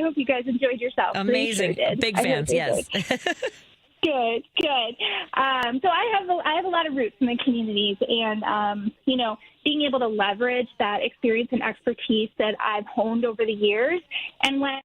hope you guys enjoyed yourself. Amazing. Sure did. Big fans, yes. Good. So I have a lot of roots in the communities, and being able to leverage that experience and expertise that I've honed over the years, and when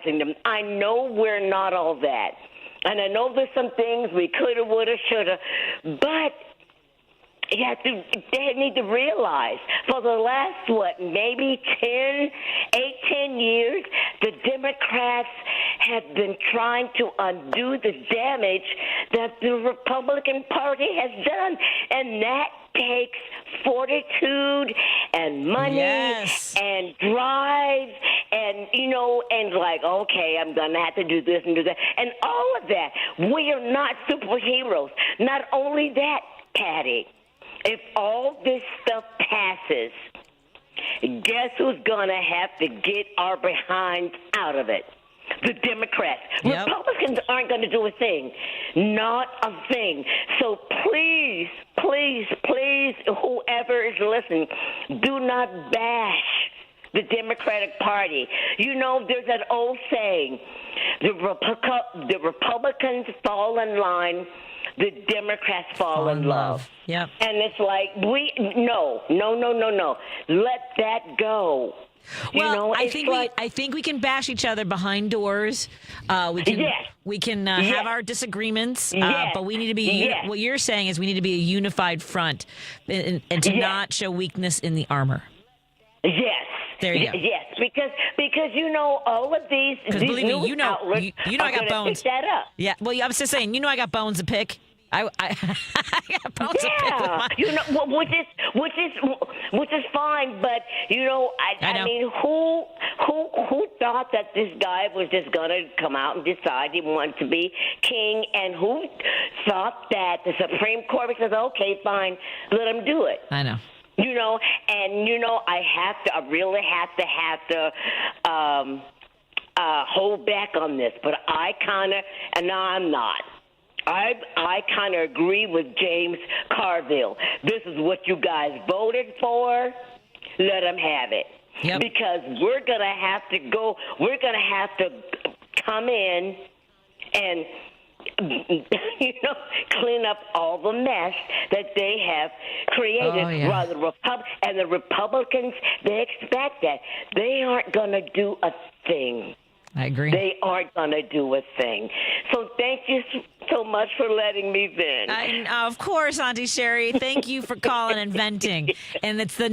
them. I know we're not all that. And I know there's some things we coulda, woulda, shoulda, but they need to realize for the last, maybe 10 years, the Democrats have been trying to undo the damage that the Republican Party has done. And that takes fortitude and money and drive and, and okay, I'm going to have to do this and do that. And all of that. We are not superheroes. Not only that, Patty, if all this stuff passes, guess who's going to have to get our behinds out of it? The Democrats. Yep. Republicans aren't going to do a thing. Not a thing. So please, please, please, whoever is listening, do not bash the Democratic Party. There's that old saying, the Republicans fall in line, the Democrats fall in love. Yep. And it's like, no. Let that go. Well, I think we can bash each other behind doors. We can have our disagreements, but we need to be. What you're saying is we need to be a unified front, and to not show weakness in the armor. Yes. There you go. Yes, because all of these believe me, news outlets I got bones. Pick that up. Yeah. Well, I was just saying, I got bones to pick. I got bones to pick. Which is fine, but I mean, who thought that this guy was just gonna come out and decide he wanted to be king, and who thought that the Supreme Court says, okay, fine, let him do it? I know. I really have to hold back on this, but I'm not. I kind of agree with James Carville. This is what you guys voted for. Let them have it. Yep. Because we're going to have to come in and clean up all the mess that they have created. While the Republicans, they expect that. They aren't going to do a thing. I agree. They aren't going to do a thing. So thank you so much for letting me vent. Of course, Auntie Sherry. Thank you for calling and venting. And it's the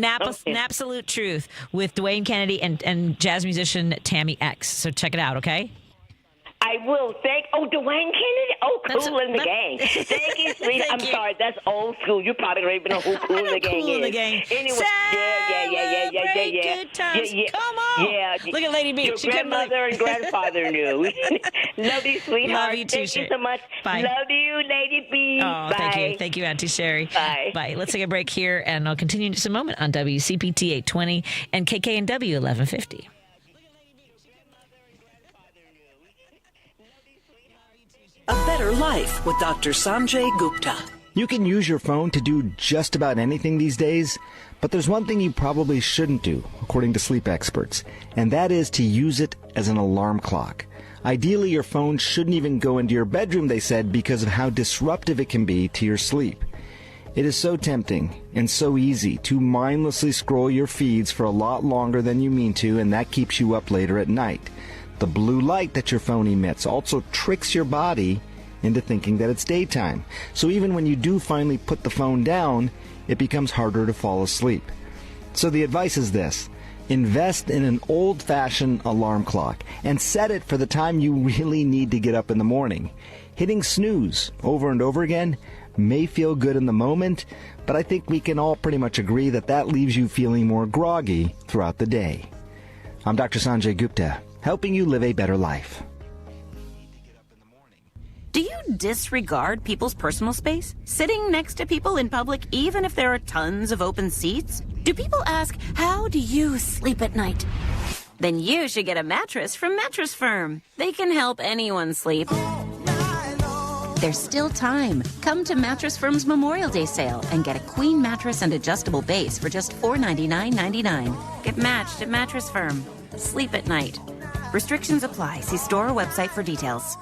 absolute truth with Dwayne Kennedy and jazz musician Tammy X. So check it out, okay? I will. Dwayne Kennedy? Cool in the Gang. Thank you, sweetie. I'm sorry, that's old school. You probably don't even know who Cool in the Gang Cool is. In the Gang. Anyway, yeah. Good times. Come on. Yeah. Look at Lady B. Your grandmother and grandfather knew. Love you, sweetheart. Love you too, Thank you so much. Bye. Love you, Lady B. Oh, Bye. Thank you, Auntie Sherry. Bye. Bye. Let's take a break here, and I'll continue in just a moment on WCPT 820 and KKNW 1150. A Better Life with Dr. Sanjay Gupta. You can use your phone to do just about anything these days, but there's one thing you probably shouldn't do, according to sleep experts, and that is to use it as an alarm clock. Ideally, your phone shouldn't even go into your bedroom, they said, because of how disruptive it can be to your sleep. It is so tempting and so easy to mindlessly scroll your feeds for a lot longer than you mean to, and that keeps you up later at night. The blue light that your phone emits also tricks your body into thinking that it's daytime. So even when you do finally put the phone down, it becomes harder to fall asleep. So the advice is this: invest in an old-fashioned alarm clock and set it for the time you really need to get up in the morning. Hitting snooze over and over again may feel good in the moment, but I think we can all pretty much agree that that leaves you feeling more groggy throughout the day. I'm Dr. Sanjay Gupta, helping you live a better life. Do you disregard people's personal space? Sitting next to people in public, even if there are tons of open seats? Do people ask, how do you sleep at night? Then you should get a mattress from Mattress Firm. They can help anyone sleep. There's still time. Come to Mattress Firm's Memorial Day sale and get a queen mattress and adjustable base for just $499.99. Get matched at Mattress Firm. Sleep at night. Restrictions apply. See store or website for details.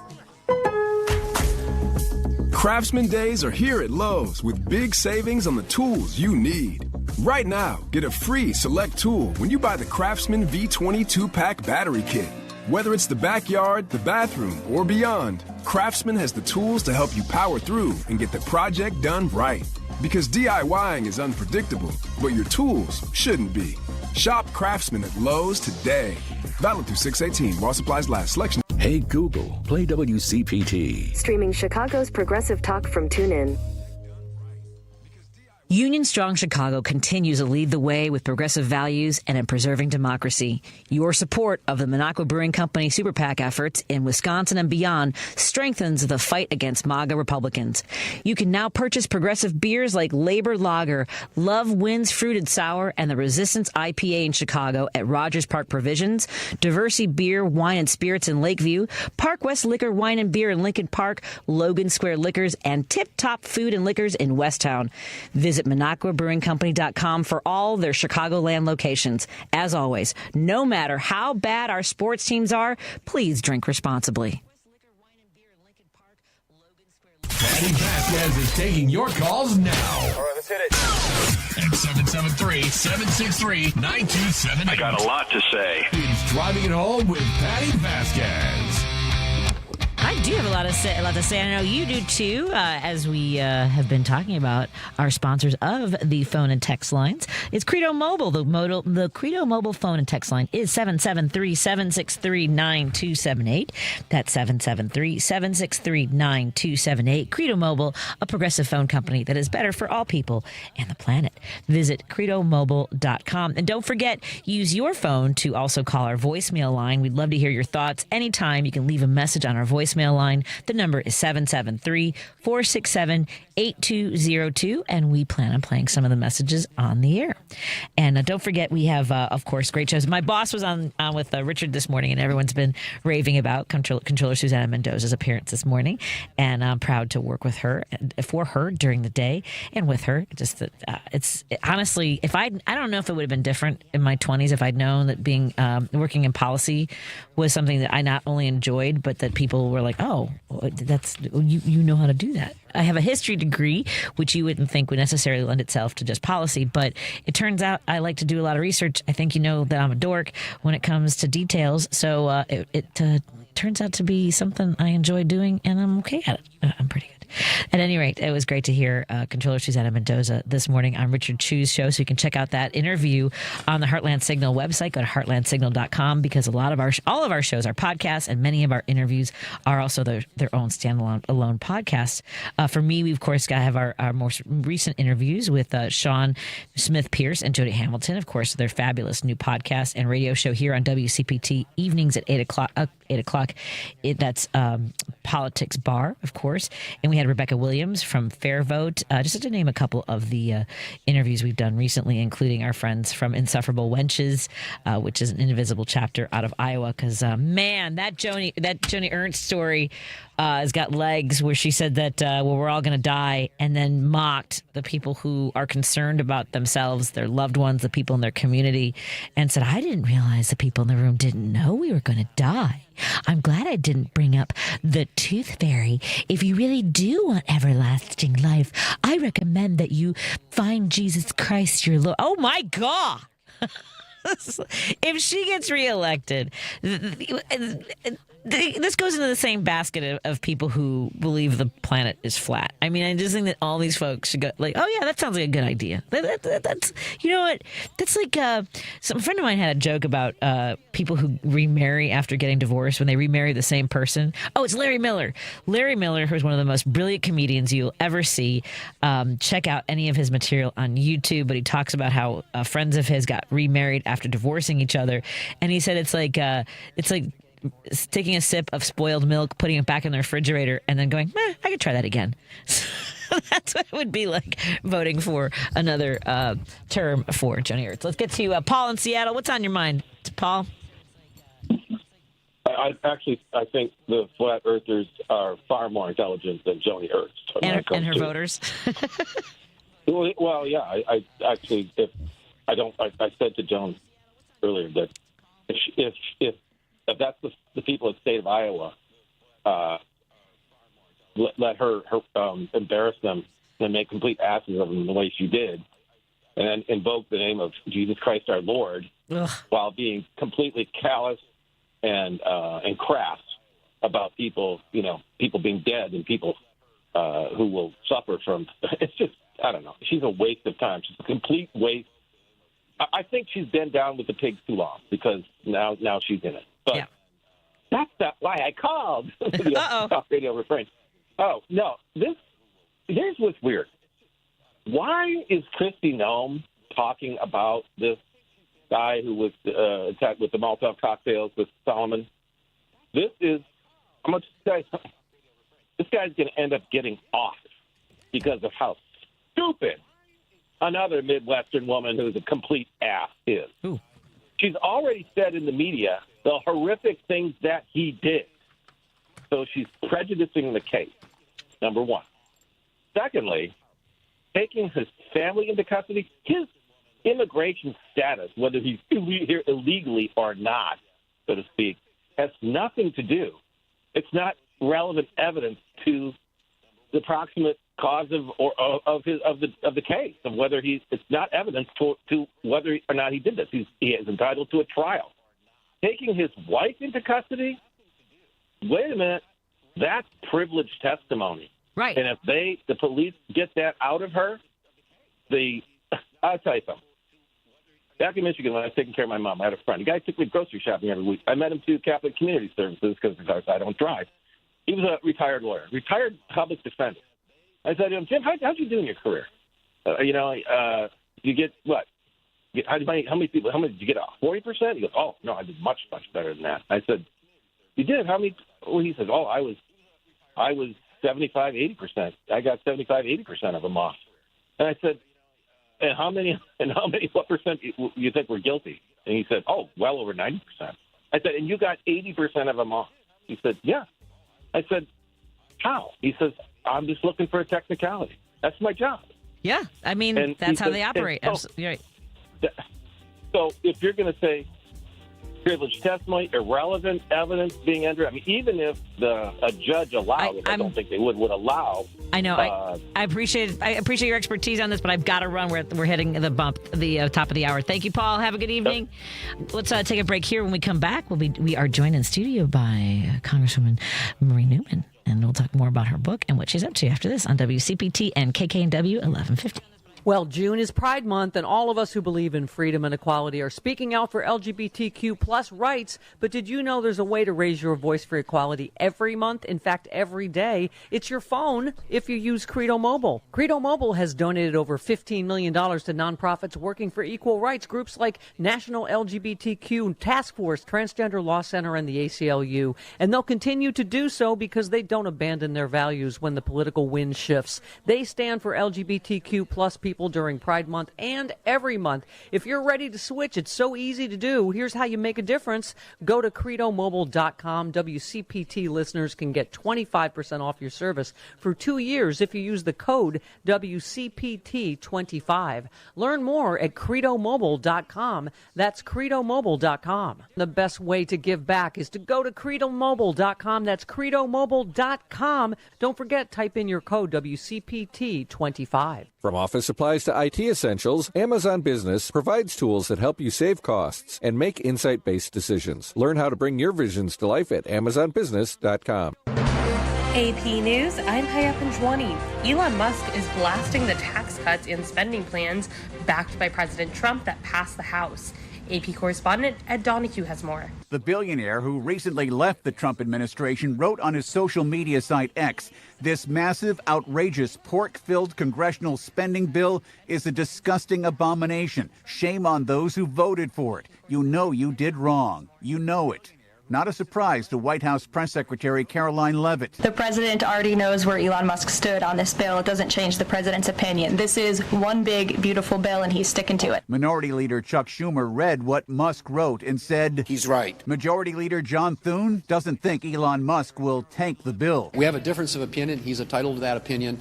Craftsman Days are here at Lowe's with big savings on the tools you need. Right now, get a free select tool when you buy the Craftsman V22 Pack Battery Kit. Whether it's the backyard, the bathroom, or beyond, Craftsman has the tools to help you power through and get the project done right. Because DIYing is unpredictable, but your tools shouldn't be. Shop Craftsman at Lowe's today. Valid through 6/18 while supplies last. Selection. Hey Google, play WCPT. Streaming Chicago's progressive talk from TuneIn. Union Strong Chicago continues to lead the way with progressive values and in preserving democracy. Your support of the Minocqua Brewing Company Super PAC efforts in Wisconsin and beyond strengthens the fight against MAGA Republicans. You can now purchase progressive beers like Labor Lager, Love Wins Fruited Sour, and the Resistance IPA in Chicago at Rogers Park Provisions, Diversey Beer, Wine, and Spirits in Lakeview, Park West Liquor, Wine, and Beer in Lincoln Park, Logan Square Liquors, and Tip Top Food and Liquors in Westtown. Visit MinocquaBrewingCompany.com for all their Chicagoland locations. As always, no matter how bad our sports teams are, please drink responsibly. Patti Vasquez is taking your calls now. All right, let's hit it. At 773-763-9278. I got a lot to say. It's Driving It Home with Patti Vasquez. I do have a lot to say. I know you do too. As we have been talking about our sponsors of the phone and text lines, it's Credo Mobile. The Credo Mobile phone and text line is 773-763-9278. That's 773-763-9278. Credo Mobile, a progressive phone company that is better for all people and the planet. Visit credomobile.com. And don't forget, use your phone to also call our voicemail line. We'd love to hear your thoughts anytime. You can leave a message on our voicemail line. The number is 773-467-8202, and we plan on playing some of the messages on the air. And don't forget, we have, of course, great shows. My boss was on with Richard this morning, and everyone's been raving about Controller Susana Mendoza's appearance this morning, and I'm proud to work with her, for her during the day, and with her. Just that honestly, if I don't know if it would have been different in my 20s if I'd known that being working in policy was something that I not only enjoyed, but that people were like, oh, that's you know how to do that. I have a history degree, which you wouldn't think would necessarily lend itself to just policy, but it turns out I like to do a lot of research. I think you know that I'm a dork when it comes to details, so it turns out to be something I enjoy doing, and I'm okay at it. I'm pretty good. At any rate, it was great to hear Controller Susana Mendoza this morning on Richard Chu's show, so you can check out that interview on the Heartland Signal website. Go to heartlandsignal.com, because all of our shows are podcasts, and many of our interviews are also their own standalone podcasts. For me, we, of course, got to have our most recent interviews with Sean Smith-Pierce and Jody Hamilton, of course, their fabulous new podcast and radio show here on WCPT evenings at 8 o'clock. That's Politics Bar, of course. And we had Rebecca Williams from Fair Vote, just to name a couple of the interviews we've done recently, including our friends from Insufferable Wenches, which is an indivisible chapter out of Iowa. Because, man, that Joni Ernst story has got legs, where she said that, we're all going to die, and then mocked the people who are concerned about themselves, their loved ones, the people in their community, and said, I didn't realize the people in the room didn't know we were going to die. I'm glad I didn't bring up the tooth fairy. If you really do want everlasting life, I recommend that you find Jesus Christ your Lord. Oh, my God. If she gets reelected, this goes into the same basket of people who believe the planet is flat. I mean, I just think that all these folks should go like, oh yeah, that sounds like a good idea. That's, you know what? That's like some friend of mine had a joke about people who remarry after getting divorced when they remarry the same person. Oh, it's Larry Miller. Larry Miller, who's one of the most brilliant comedians you'll ever see. Check out any of his material on YouTube. But he talks about how friends of his got remarried after divorcing each other, and he said it's like taking a sip of spoiled milk, putting it back in the refrigerator, and then going, I could try that again. That's what it would be like voting for another term for Joni Ernst. Let's get to Paul in Seattle. What's on your mind, Paul? I think the flat earthers are far more intelligent than Joni Ernst. And her voters. Well, yeah. I said to Joan earlier that if that's the people of the state of Iowa, let her embarrass them and make complete asses of them the way she did, and then invoke the name of Jesus Christ our Lord, while being completely callous and crass about people, people being dead and people who will suffer from. It's just, I don't know. She's a waste of time. She's a complete waste. I think she's been down with the pigs too long because now she's in it. But that's not why I called. Talk radio refrain. Oh no, here's what's weird. Why is Kristi Noem talking about this guy who was attacked with the Molotov cocktails with Solomon? I'm going to tell you something. This guy's going to end up getting off because of how stupid another Midwestern woman who's a complete ass is. Ooh. She's already said in the media the horrific things that he did. So she's prejudicing the case, number one. Secondly, taking his family into custody, his immigration status, whether he's here illegally or not, so to speak, has nothing to do. It's not relevant evidence to the proximate cause of the case, of whether it's not evidence to whether or not he did this. He is entitled to a trial. Taking his wife into custody, wait a minute, that's privileged testimony. Right. And if the police get that out of her, I'll tell you something. Back in Michigan, when I was taking care of my mom, I had a friend. The guy took me grocery shopping every week. I met him through Catholic Community Services because I don't drive. He was a retired lawyer, retired public defender. I said to him, Jim, how'd you do in your career? You get what? How many people? How many did you get? 40%? He goes, oh no, I did much better than that. I said, you did? How many? Well, he said, oh, I was 75, 80%. I got 75, 80% of them off. And I said, and how many? What percent you think were guilty? And he said, oh, well over 90%. I said, and you got 80% of them off. He said, yeah. I said, how? He says, I'm just looking for a technicality. That's my job. Yeah, I mean, that's how they operate. Absolutely right. So if you're going to say privileged testimony, irrelevant evidence being entered, I mean, even if a judge allowed it, I don't think they would allow. I know. I appreciate your expertise on this, but I've got to run. We're hitting the top of the hour. Thank you, Paul. Have a good evening. Let's take a break here. When we come back, we are joined in studio by Congresswoman Marie Newman, and we'll talk more about her book and what she's up to after this on WCPT and KKNW 1150. Well, June is Pride Month, and all of us who believe in freedom and equality are speaking out for LGBTQ plus rights. But did you know there's a way to raise your voice for equality every month? In fact, every day. It's your phone if you use Credo Mobile. Credo Mobile has donated over $15 million to nonprofits working for equal rights, groups like National LGBTQ Task Force, Transgender Law Center, and the ACLU. And they'll continue to do so because they don't abandon their values when the political wind shifts. They stand for LGBTQ plus people during Pride Month and every month. If you're ready to switch, it's so easy to do. Here's how you make a difference. Go to credomobile.com. WCPT listeners can get 25% off your service for 2 years if you use the code WCPT25. Learn more at credomobile.com. That's credomobile.com. The best way to give back is to go to credomobile.com. That's credomobile.com. Don't forget, type in your code WCPT25. From office supplies to IT essentials, Amazon Business provides tools that help you save costs and make insight-based decisions. Learn how to bring your visions to life at AmazonBusiness.com. AP News, I'm Kaya Panjwani. Elon Musk is blasting the tax cuts and spending plans backed by President Trump that passed the House. AP correspondent Ed Donahue has more. The billionaire who recently left the Trump administration wrote on his social media site X, "This massive, outrageous, pork-filled congressional spending bill is a disgusting abomination. Shame on those who voted for it. You know you did wrong. You know it." Not a surprise to White House Press Secretary Caroline Leavitt. The president already knows where Elon Musk stood on this bill. It doesn't change the president's opinion. This is one big, beautiful bill, and he's sticking to it. Minority Leader Chuck Schumer read what Musk wrote and said, "He's right." Majority Leader John Thune doesn't think Elon Musk will tank the bill. We have a difference of opinion. He's entitled to that opinion.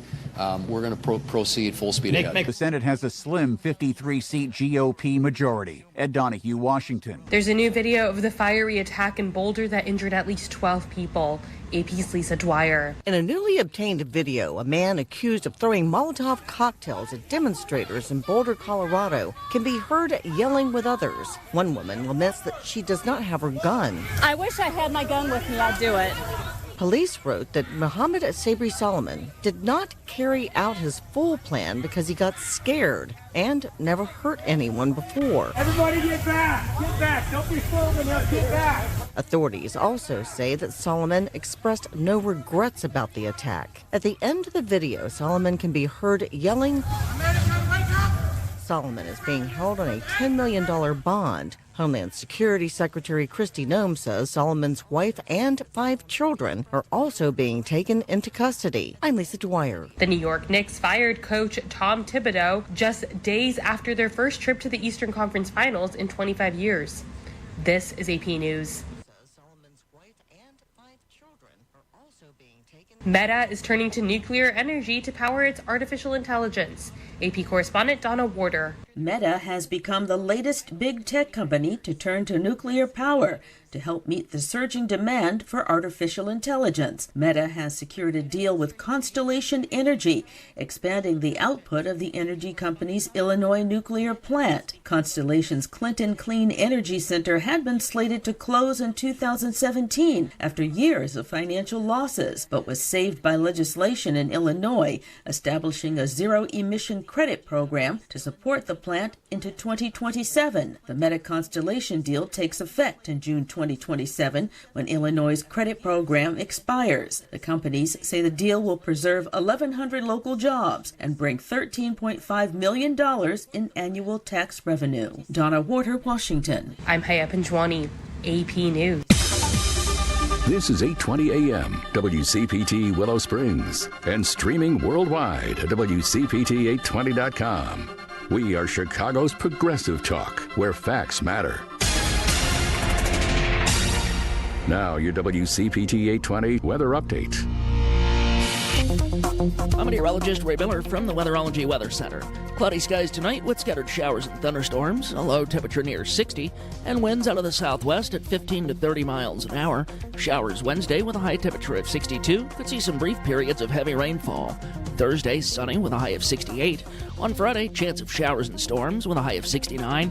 we're going to proceed full speed ahead. The Senate has a slim 53-seat GOP majority. Ed Donahue, Washington. There's a new video of the fiery attack in Boulder that injured at least 12 people. AP's Lisa Dwyer. In a newly obtained video, a man accused of throwing Molotov cocktails at demonstrators in Boulder, Colorado, can be heard yelling with others. One woman laments that she does not have her gun. I wish I had my gun with me. I'd do it. Police wrote that Mohammed Sabri Solomon did not carry out his full plan because he got scared and never hurt anyone before. Everybody get back! Get back! Don't be foaming up! Get back! Authorities also say that Solomon expressed no regrets about the attack. At the end of the video, Solomon can be heard yelling, "America, wake up!" Solomon is being held on a $10 million bond. Homeland Security Secretary Kristi Noem says Solomon's wife and 5 children are also being taken into custody. I'm Lisa Dwyer. The New York Knicks fired coach Tom Thibodeau just days after their first trip to the Eastern Conference Finals in 25 years. This is AP News. Meta is turning to nuclear energy to power its artificial intelligence. AP correspondent Donna Warder. Meta has become the latest big tech company to turn to nuclear power to help meet the surging demand for artificial intelligence. Meta has secured a deal with Constellation Energy, expanding the output of the energy company's Illinois nuclear plant. Constellation's Clinton Clean Energy Center had been slated to close in 2017 after years of financial losses, but was saved by legislation in Illinois, establishing a zero-emission credit program to support the plant into 2027. The Meta Constellation deal takes effect in June 2027 when Illinois' credit program expires. The companies say the deal will preserve 1,100 local jobs and bring $13.5 million in annual tax revenue. Donna Warder, Washington. I'm Haya Panjwani, AP News. This is 820 AM, WCPT Willow Springs, and streaming worldwide at WCPT820.com. We are Chicago's progressive talk, where facts matter. Now, your WCPT 820 weather update. I'm meteorologist Ray Miller from the Weatherology Weather Center. Cloudy skies tonight with scattered showers and thunderstorms, a low temperature near 60, and winds out of the southwest at 15 to 30 miles an hour. Showers Wednesday with a high temperature of 62. Could see some brief periods of heavy rainfall. Thursday, sunny with a high of 68. On Friday, chance of showers and storms with a high of 69.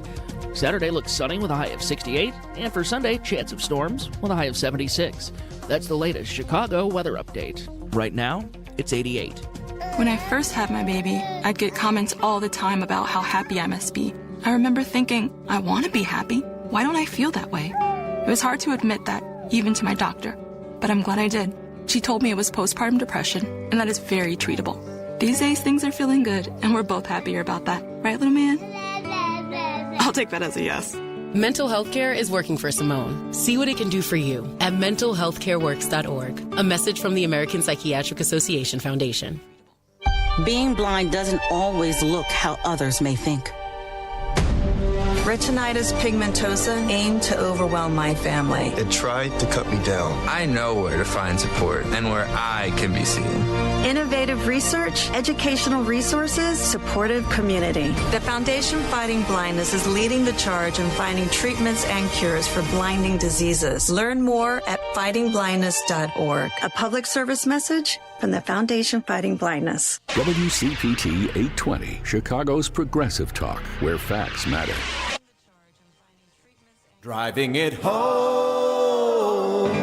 Saturday looks sunny with a high of 68. And for Sunday, chance of storms with a high of 76. That's the latest Chicago weather update. Right now, it's 88. When I first had my baby, I'd get comments all the time about how happy I must be. I remember thinking, I want to be happy. Why don't I feel that way? It was hard to admit that, even to my doctor. But I'm glad I did. She told me it was postpartum depression, and that is very treatable. These days, things are feeling good, and we're both happier about that. Right, little man? I'll take that as a yes. Mental health care is working for Simone. See what it can do for you at mentalhealthcareworks.org. A message from the American Psychiatric Association Foundation. Being blind doesn't always look how others may think. Retinitis pigmentosa aimed to overwhelm my family. It tried to cut me down. I know where to find support and where I can be seen. Innovative research, educational resources, supportive community. The Foundation Fighting Blindness is leading the charge in finding treatments and cures for blinding diseases. Learn more at fightingblindness.org. A public service message from the Foundation Fighting Blindness. WCPT 820, Chicago's progressive talk, where facts matter. Driving it home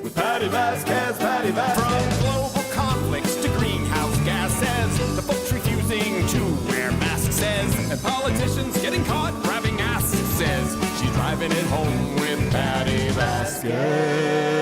with Patti Vasquez, Patti Vasquez. From global conflicts to greenhouse gases, the folks refusing to wear masks says, and politicians getting caught grabbing asses says, she's driving it home with Patti Vasquez.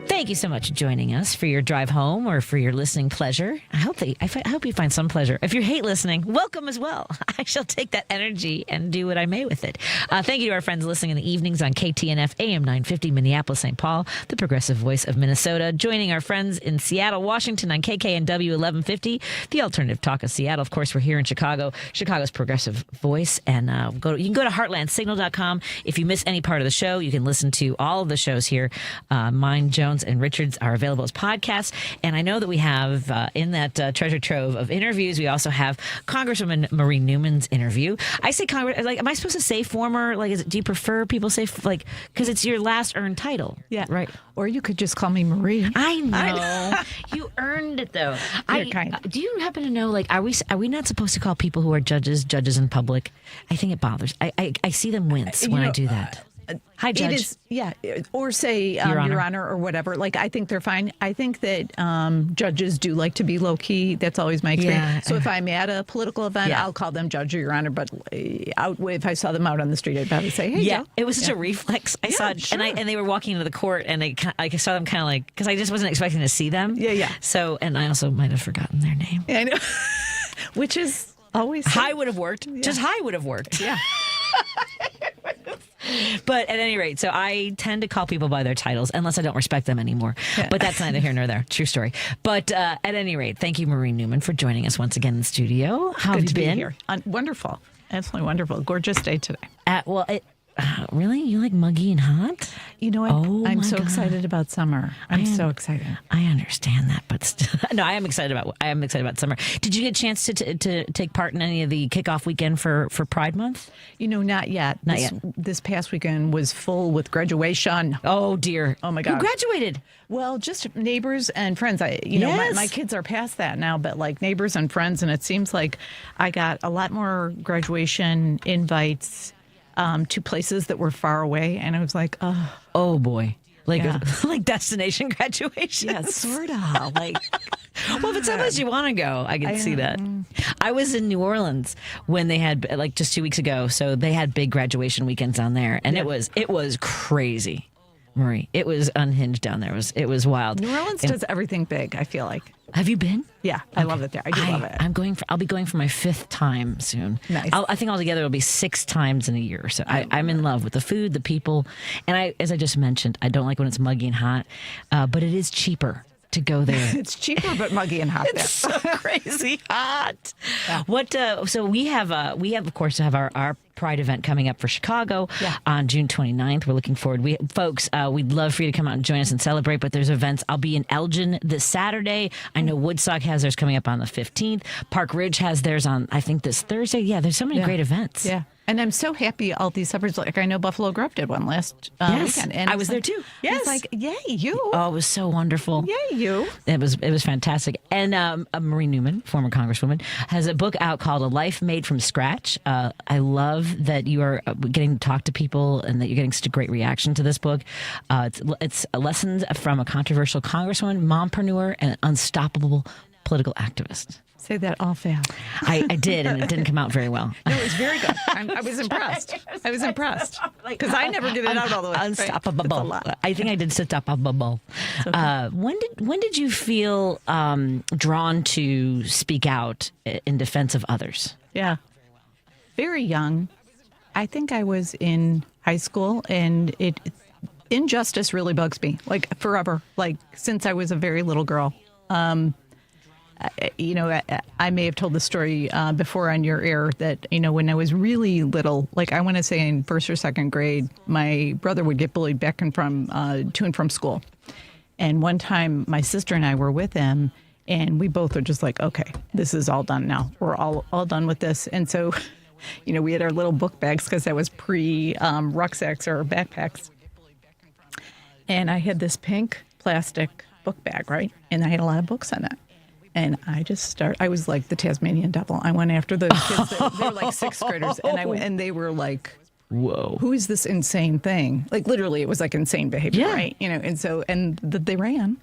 Thank you so much for joining us for your drive home or for your listening pleasure. I hope you find some pleasure. If you hate listening, welcome as well. I shall take that energy and do what I may with it. Thank you to our friends listening in the evenings on KTNF AM 950 Minneapolis, St. Paul, the progressive voice of Minnesota. Joining our friends in Seattle, Washington on KKNW 1150, the alternative talk of Seattle. Of course, we're here in Chicago, Chicago's progressive voice. And you can go to heartlandsignal.com. If you miss any part of the show, you can listen to all of the shows here, mine, Jones, and and Richards are available as podcasts. And I know that we have in that treasure trove of interviews, we also have Congresswoman Marie Newman's interview. I say am I supposed to say former? Like, do you prefer people say because it's your last earned title? Yeah, right. Or you could just call me Marie. I know. You earned it though. You're kind. Do you happen to know? Are we not supposed to call people who are judges in public? I think it bothers. I see them wince when I do that. Hi, Judge. It is, yeah. Or say Your Honor or whatever. I think they're fine. I think that judges do like to be low key. That's always my experience. Yeah. So if I'm at a political event, I'll call them Judge or Your Honor. But if I saw them out on the street, I'd probably say, Hey, Joe. It was such a reflex. I saw it, sure. and they were walking into the court, and I saw them kind of because I just wasn't expecting to see them. Yeah. So, and I also might have forgotten their name. I know. Which is always high would have worked. Yeah. Just high would have worked. Yeah. But at any rate, so I tend to call people by their titles unless I don't respect them anymore. Yeah. But that's neither here nor there. True story. But at any rate, thank you, Marie Newman, for joining us once again in the studio. How have you been? Be here. Wonderful. Absolutely wonderful. Gorgeous day today. Really? You like muggy and hot? You know what? I'm so excited about summer. I'm so excited. I understand that, but still, no, I am excited about summer. Did you get a chance to take part in any of the kickoff weekend for Pride Month? Not yet. Not yet. This past weekend was full with graduation. Oh dear. Oh my God. Who graduated? Well, just neighbors and friends. My kids are past that now, but neighbors and friends, and it seems like I got a lot more graduation invites to places that were far away, and I was like, oh boy, like destination graduation. Yeah, sort of. Well, if it's someplace you want to go, I can see that. I was in New Orleans when they had just 2 weeks ago, so they had big graduation weekends down there, and it was crazy. Marie, it was unhinged down there. It was wild. New Orleans does everything big, I feel like. Have you been? Yeah, I love it there. I do love it. I'll be going for my 5th time soon. Nice. I think altogether it'll be 6 times in a year. So I'm in love with the food, the people, and as I just mentioned, I don't like when it's muggy and hot, but it is cheaper to go there. It's cheaper, but muggy and hot. It's so crazy hot. Yeah. So we have of course our Pride event coming up for Chicago on June 29th. We're looking forward. We'd love for you to come out and join us and celebrate, but there's events. I'll be in Elgin this Saturday. I know Woodstock has theirs coming up on the 15th. Park Ridge has theirs on, I think, this Thursday. Yeah, there's so many great events. Yeah. And I'm so happy all these suburbs, I know Buffalo Grove did one last weekend. And I was there too. Yes. It's yay, you. Oh, it was so wonderful. Yay, you. It was fantastic. And Marie Newman, former Congresswoman, has a book out called A Life Made from Scratch. I love that you are getting to talk to people and that you're getting such a great reaction to this book. It's lessons from a controversial Congresswoman, mompreneur, and unstoppable political activist. Say that all fast. I did, and it didn't come out very well. No, it was very good. I was impressed. I was impressed because I never get it out all the way. Unstoppable. Right? I think I did stoppable. Okay. When did you feel drawn to speak out in defense of others? Yeah, very young. I think I was in high school, and injustice really bugs me, forever, since I was a very little girl. I may have told the story before on your air that, when I was really little, I want to say in 1st or 2nd grade, my brother would get bullied back and from to and from school. And one time my sister and I were with him, and we both were just okay, this is all done now. We're all done with this. And so, we had our little book bags because that was rucksacks or backpacks. And I had this pink plastic book bag, right? And I had a lot of books on it. And I was like the Tasmanian devil. I went after the kids. They were like 6th graders. And they were like, whoa, who is this insane thing? Literally, it was insane behavior, right? And they ran.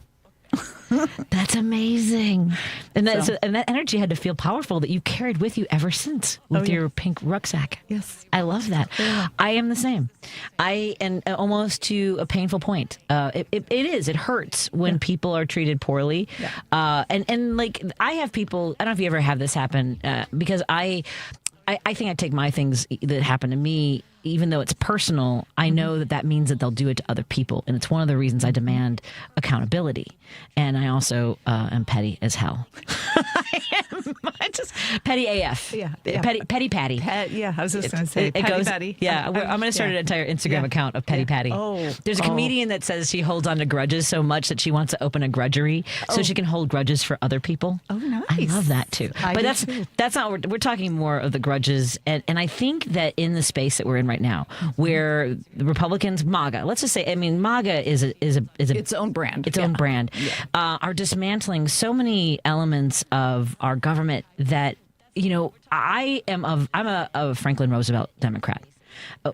That's amazing. And that energy had to feel powerful that you carried with you ever since with your pink rucksack. Yes. I love that. Yeah. I am the same. And almost to a painful point. It hurts when people are treated poorly. Yeah. And I have people, I don't know if you ever have this happen, because I think I take my things that happen to me, even though it's personal, I know that means that they'll do it to other people. And it's one of the reasons I demand accountability. And I also am petty as hell. I am Just petty AF. Yeah. Petty Patty. I was just going to say Petty Patty. Yeah, I'm going to start an entire Instagram account of Petty Patty. There's a comedian that says she holds on to grudges so much that she wants to open a grudgery so she can hold grudges for other people. Oh, nice. I love that too. But that's not what we're talking more of the grudges. And I think that in the space that we're in right now, where the Republicans, MAGA, let's just say, I mean, MAGA is its own brand. Its own brand. Yeah. Are dismantling so many elements of our government that, I'm a Franklin Roosevelt Democrat.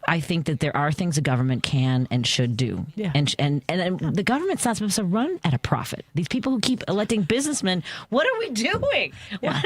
I think that there are things the government can and should do. Yeah. And the government's not supposed to run at a profit. These people who keep electing businessmen, what are we doing? Yeah.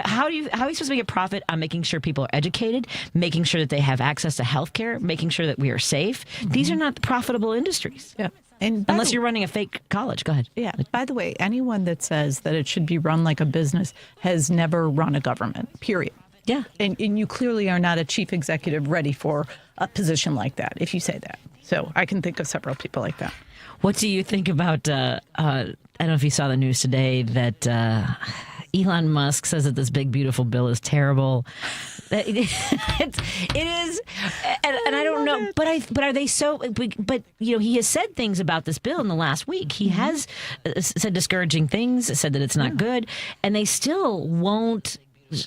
How are you supposed to make a profit on making sure people are educated, making sure that they have access to health care, making sure that we are safe? Mm-hmm. These are not profitable industries. Yeah. And unless you're running a fake college. Go ahead. Yeah. By the way, anyone that says that it should be run like a business has never run a government, period. Yeah. And you clearly are not a chief executive ready for a position like that, if you say that. So I can think of several people like that. What do you think about, I don't know if you saw the news today that Elon Musk says that this big, beautiful bill is terrible. It is, and I don't know, but are they so? But he has said things about this bill in the last week. He has said discouraging things, said that it's not good, and they still won't.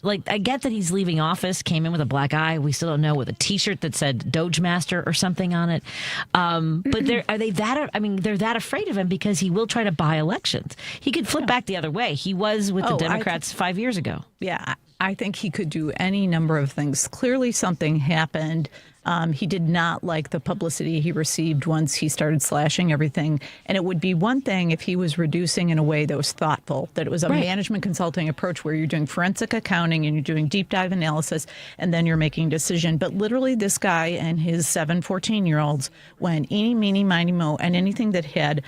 Like, I get that he's leaving office, came in with a black eye. We still don't know, with a T-shirt that said Doge Master or something on it. But they're that afraid of him because he will try to buy elections. He could flip back the other way. He was with the Democrats 5 years ago. Yeah, I think he could do any number of things. Clearly something happened. He did not like the publicity he received once he started slashing everything. And it would be one thing if he was reducing in a way that was thoughtful, that it was a management consulting approach where you're doing forensic accounting and you're doing deep dive analysis and then you're making a decision. But literally this guy and his 7 14-year-olds went eeny, meeny, miny, mo, and anything that had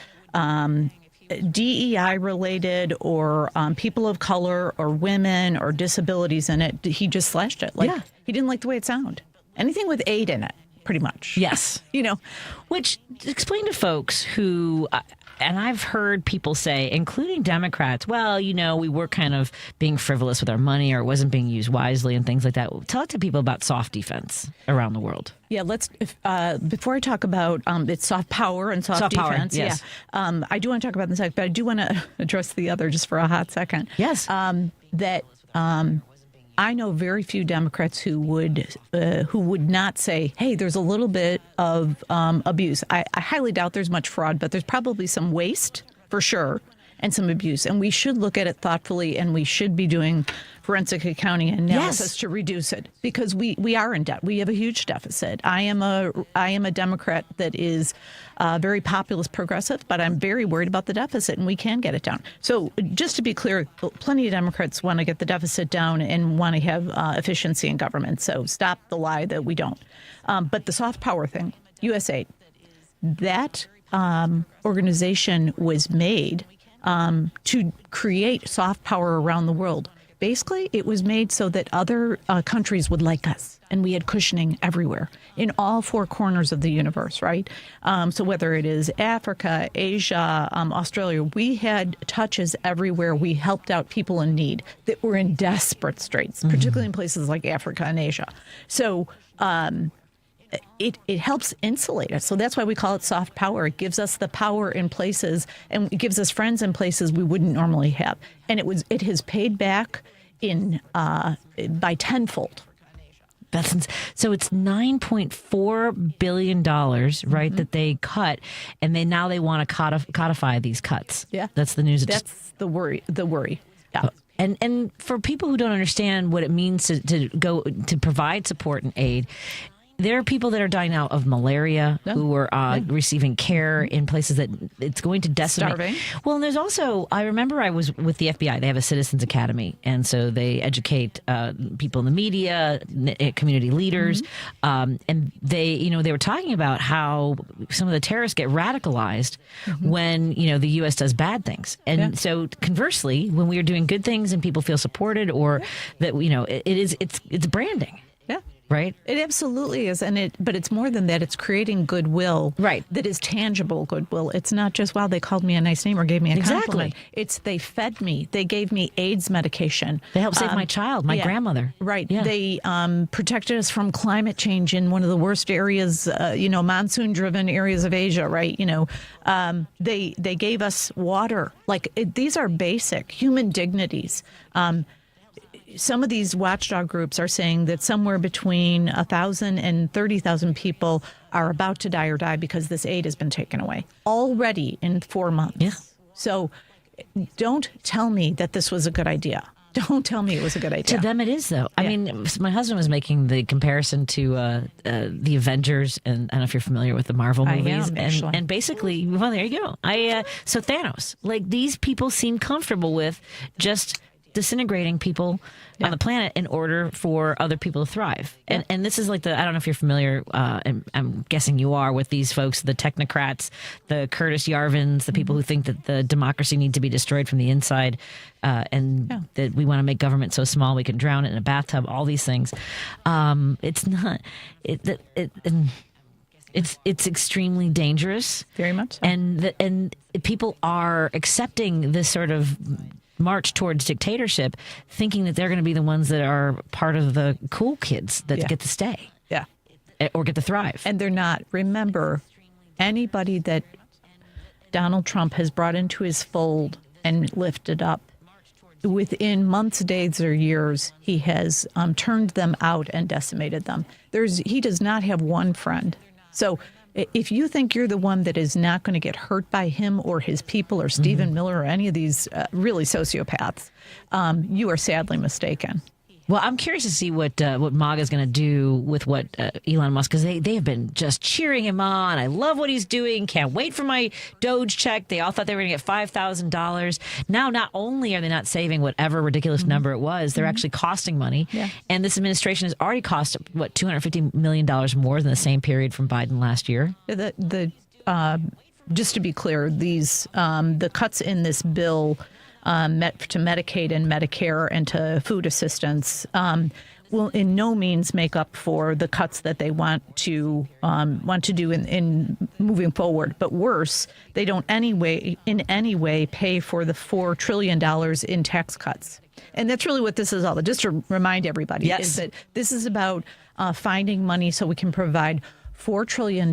DEI related or people of color or women or disabilities in it, he just slashed it. He didn't like the way it sounded. Anything with aid in it, pretty much. Yes. Which, explain to folks who, and I've heard people say, including Democrats, well, we were kind of being frivolous with our money or it wasn't being used wisely and things like that. Tell it to people about soft defense around the world. Yeah, let's, before I talk about it's soft power and soft defense, power, yes. I do want to talk about this, but I do want to address the other just for a hot second. Yes. I know very few Democrats who would not say, hey, there's a little bit of abuse. I highly doubt there's much fraud, but there's probably some waste for sure and some abuse. And we should look at it thoughtfully and we should be doing forensic accounting and analysis to reduce it because we are in debt. We have a huge deficit. I am a Democrat that is very populist progressive, but I'm very worried about the deficit and we can get it down. So just to be clear, plenty of Democrats want to get the deficit down and want to have efficiency in government. So stop the lie that we don't. But the soft power thing, USAID, that organization was made to create soft power around the world. Basically, it was made so that other countries would like us, and we had cushioning everywhere in all 4 corners of the universe, right? So whether it is Africa, Asia, Australia, we had touches everywhere. We helped out people in need that were in desperate straits, particularly in places like Africa and Asia. So it helps insulate us. So that's why we call it soft power. It gives us the power in places and it gives us friends in places we wouldn't normally have. And it has paid back by tenfold. So it's $9.4 billion, right, that they cut, and now they want to codify these cuts. Yeah. That's the news. That's the worry. Yeah. And for people who don't understand what it means to go to provide support and aid, there are people that are dying out of malaria who are receiving care in places that it's going to decimate. Starving. Well, and there's also, I remember I was with the FBI. They have a Citizens Academy, and so they educate people in the media, community leaders, and they were talking about how some of the terrorists get radicalized when the U.S. does bad things, and so conversely, when we are doing good things and people feel supported, or that it's branding. right? It absolutely is, but it's more than that. It's creating goodwill, right? That is tangible goodwill. It's not just, wow, they called me a nice name or gave me a compliment. It's they fed me, they gave me AIDS medication, they helped save my child, my grandmother, right? Yeah. They protected us from climate change in one of the worst areas, monsoon-driven areas of Asia, right? They gave us water. These are basic human dignities. Some of these watchdog groups are saying that somewhere between 1,000 and 30,000 people are about to die or die because this aid has been taken away already in 4 months. Yeah. So don't tell me that this was a good idea. Don't tell me it was a good idea. To them it is, though. I mean, my husband was making the comparison to the Avengers, and I don't know if you're familiar with the Marvel movies. And basically, well, there you go. So Thanos, these people seem comfortable with just disintegrating people on the planet in order for other people to thrive. And this is I don't know if you're familiar, and I'm guessing you are, with these folks, the technocrats, the Curtis Yarvins, the people who think that the democracy needs to be destroyed from the inside, and that we want to make government so small we can drown it in a bathtub, all these things. It's not... It's extremely dangerous. Very much so. And people are accepting this sort of march towards dictatorship, thinking that they're going to be the ones that are part of the cool kids that get to stay. Yeah. Or get to thrive. And they're not. Remember, anybody that Donald Trump has brought into his fold and lifted up, within months, days, or years, he has turned them out and decimated them. He does not have one friend. So if you think you're the one that is not going to get hurt by him or his people or Stephen Miller or any of these really sociopaths, you are sadly mistaken. Well, I'm curious to see what MAGA is going to do with what Elon Musk, because they have been just cheering him on. I love what he's doing. Can't wait for my Doge check. They all thought they were going to get $5,000. Now, not only are they not saving whatever ridiculous number it was, they're actually costing money. Yeah. And this administration has already cost, $250 million more than the same period from Biden last year. Just to be clear, the cuts in this bill to Medicaid and Medicare and to food assistance will in no means make up for the cuts that they want to do in moving forward. But worse, they don't in any way pay for the $4 trillion in tax cuts. And that's really what this is all about. Just to remind everybody, is that this is about finding money so we can provide $4 trillion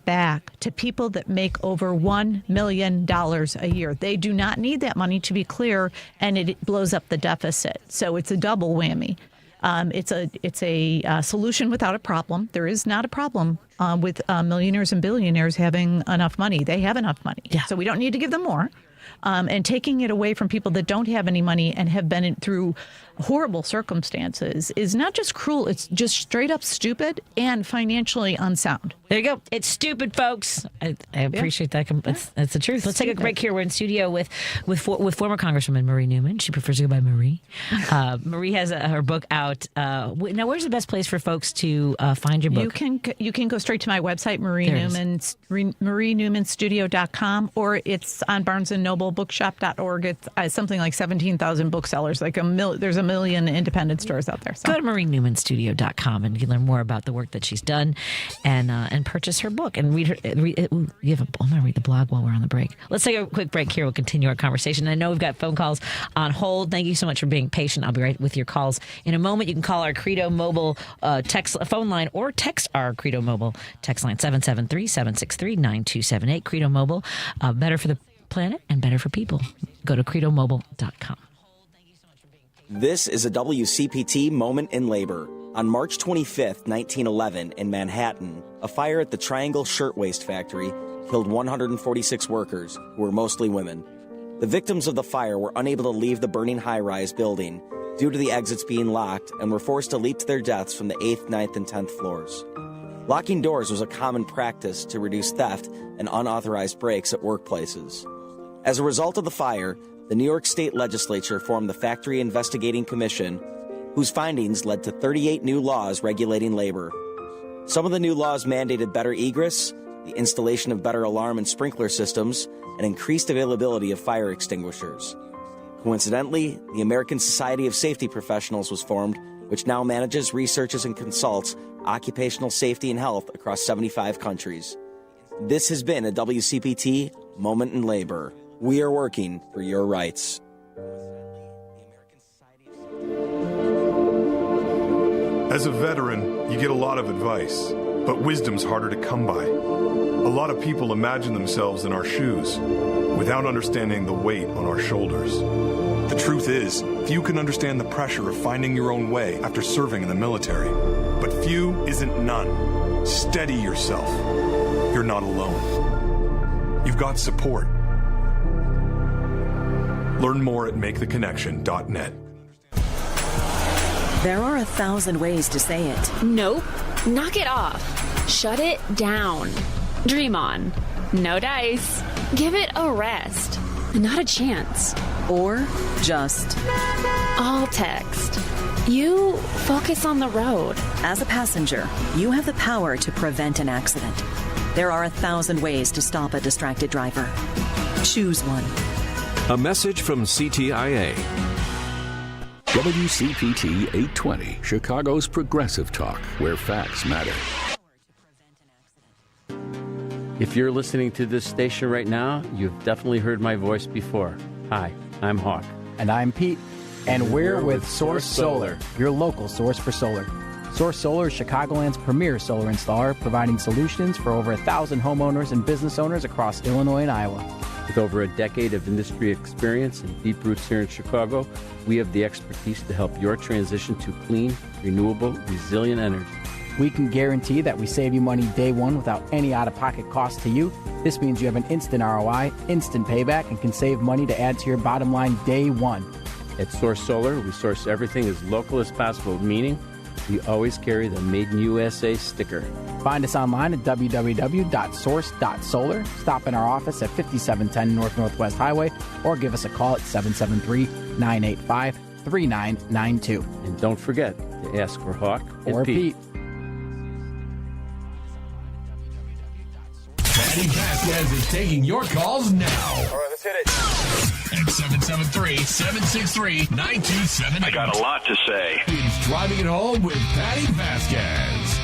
back to people that make over $1 million a year. They do not need that money, to be clear, and it blows up the deficit. So it's a double whammy. It's a solution without a problem. There is not a problem with millionaires and billionaires having enough money. They have enough money. Yeah. So we don't need to give them more. And taking it away from people that don't have any money and have been through horrible circumstances is not just cruel, it's just straight up stupid and financially unsound. There you go. It's stupid, folks. I appreciate that. That's the truth. Let's take a break here. We're in studio with former Congresswoman Marie Newman. She prefers to go by Marie. Marie has her book out. Now, where's the best place for folks to find your book? You can go straight to my website, marienewmanstudio.com, or it's on BarnesandNobleBookshop.org. It's something like 17,000 booksellers. There's a million independent stores out there. So. Go to marienewmanstudio.com and you can learn more about the work that she's done and purchase her book and read her. I'm going to read the blog while we're on the break. Let's take a quick break here. We'll continue our conversation. I know we've got phone calls on hold. Thank you so much for being patient. I'll be right with your calls in a moment. You can call our Credo Mobile phone line or text our Credo Mobile text line 773-763-9278. Credo Mobile, better for the planet and better for people. Go to credomobile.com. This is a WCPT moment in labor. On March 25th, 1911, in Manhattan, a fire at the Triangle Shirtwaist Factory killed 146 workers, who were mostly women. The victims of the fire were unable to leave the burning high-rise building due to the exits being locked and were forced to leap to their deaths from the 8th, 9th, and 10th floors. Locking doors was a common practice to reduce theft and unauthorized breaks at workplaces. As a result of the fire, the New York State Legislature formed the Factory Investigating Commission, whose findings led to 38 new laws regulating labor. Some of the new laws mandated better egress, the installation of better alarm and sprinkler systems, and increased availability of fire extinguishers. Coincidentally, the American Society of Safety Professionals was formed which now manages, researches, and consults occupational safety and health across 75 countries. This has been a WCPT Moment in Labor. We are working for your rights. As a veteran, you get a lot of advice, but wisdom's harder to come by. A lot of people imagine themselves in our shoes without understanding the weight on our shoulders. The truth is, few can understand the pressure of finding your own way after serving in the military. But few isn't none. Steady yourself. You're not alone. You've got support. Learn more at maketheconnection.net. There are 1,000 ways to say it. Nope. Knock it off. Shut it down. Dream on. No dice. Give it a rest. Not a chance. Or just all text. You focus on the road. As a passenger, you have the power to prevent an accident. There are 1,000 ways to stop a distracted driver. Choose one. A message from CTIA. WCPT 820, Chicago's progressive talk, where facts matter. If you're listening to this station right now, you've definitely heard my voice before. Hi, I'm Hawk. And I'm Pete. And we're with Source Solar, your local source for solar. Source Solar is Chicagoland's premier solar installer, providing solutions for over 1,000 homeowners and business owners across Illinois and Iowa. With over a decade of industry experience and deep roots here in Chicago, we have the expertise to help your transition to clean, renewable, resilient energy. We can guarantee that we save you money day one without any out-of-pocket cost to you. This means you have an instant ROI, instant payback, and can save money to add to your bottom line day one. At Source Solar, we source everything as local as possible, meaning we always carry the Made in USA sticker. Find us online at www.source.solar. Stop in our office at 5710 North Northwest Highway or give us a call at 773-985-3992. And don't forget to ask for Hawk or Pete. Patti Vasquez is taking your calls now. All right, let's hit it. At 773-763-9278. I got a lot to say. It's Driving It Home with Patti Vasquez.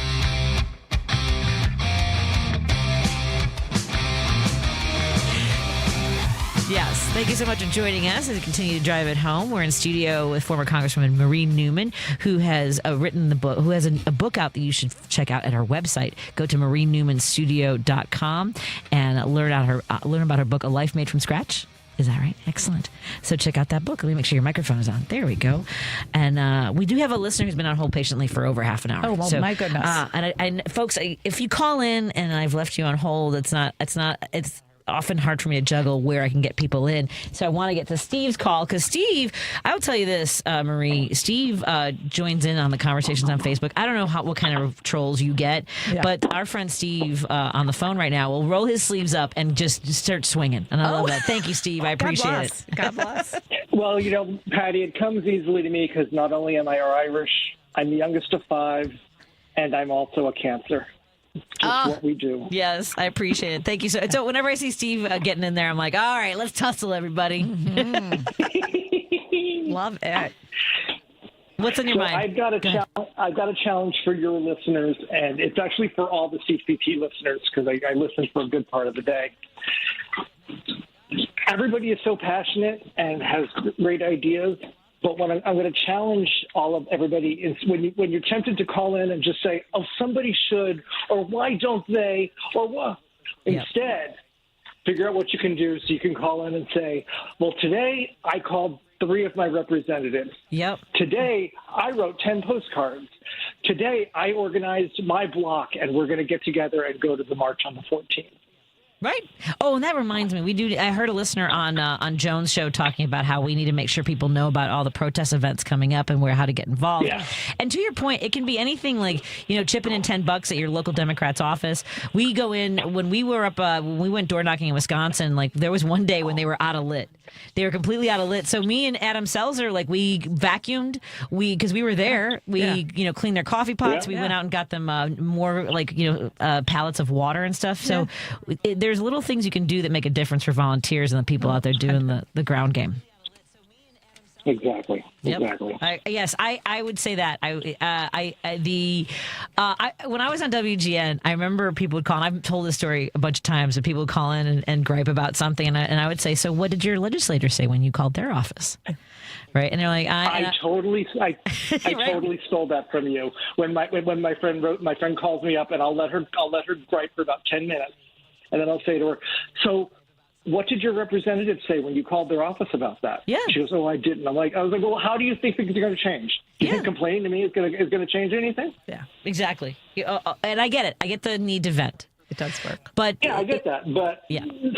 Yes, thank you so much for joining us as we continue to drive it home. We're in studio with former Congresswoman Marie Newman, who has written the book, who has a book out that you should check out at our website. Go to marienewmanstudio.com and learn about her book, A Life Made from Scratch. Is that right? Excellent. So check out that book. Let me make sure your microphone is on. There we go. And we do have a listener who's been on hold patiently for over half an hour. Oh, well, so, my goodness. And folks, if you call in and I've left you on hold, it's often hard for me to juggle where I can get people in. So I want to get to Steve's call because Steve, I will tell you this, Marie, Steve joins in on the conversations on Facebook. I don't know what kind of trolls you get, but our friend Steve on the phone right now will roll his sleeves up and just start swinging. And I love that. Thank you, Steve. I appreciate it. God bless. Well, Patty, it comes easily to me because not only am I Irish, I'm the youngest of 5, and I'm also a Cancer. Just what we do. Yes, I appreciate it. Thank you. So whenever I see Steve getting in there, I'm like, all right, let's tussle, everybody. Mm-hmm. Love it. What's on your mind? I've got a challenge for your listeners, and it's actually for all the CPT listeners because I listen for a good part of the day. Everybody is so passionate and has great ideas. But what I'm going to challenge everybody is when you're tempted to call in and just say, oh, somebody should, or why don't they, or what? Instead, figure out what you can do so you can call in and say, well, today I called 3 of my representatives. Yep. Today I wrote 10 postcards. Today I organized my block, and we're going to get together and go to the march on the 14th. Right. Oh, and that reminds me, I heard a listener on Joan's show talking about how we need to make sure people know about all the protest events coming up and how to get involved. Yeah. And to your point, it can be anything like, chipping in $10 at your local Democrat's office. We go in when we were up, when we went door knocking in Wisconsin, like there was one day when they were out of lit. They were completely out of lit. So me and Adam Selzer, we vacuumed, because we were there. We, cleaned their coffee pots. We went out and got them more pallets of water and stuff. So there's little things you can do that make a difference for volunteers and the people out there doing the ground game. Exactly. Yep. Exactly. Yes, I would say that. When I was on WGN, I remember people would call, and I've told this story a bunch of times, that people would call in and gripe about something, and I would say, so what did your legislator say when you called their office? Right, and they're like, I totally stole that from you. When my friend calls me up, and I'll let her gripe for about 10 minutes, and then I'll say to her, so what did your representative say when you called their office about that? Yeah. She goes, oh, I didn't. I was like, well, how do you think things are going to change? Do you think complaining to me is going to change anything? Yeah, exactly. And I get it. I get the need to vent. It does work. But yeah, I get that. But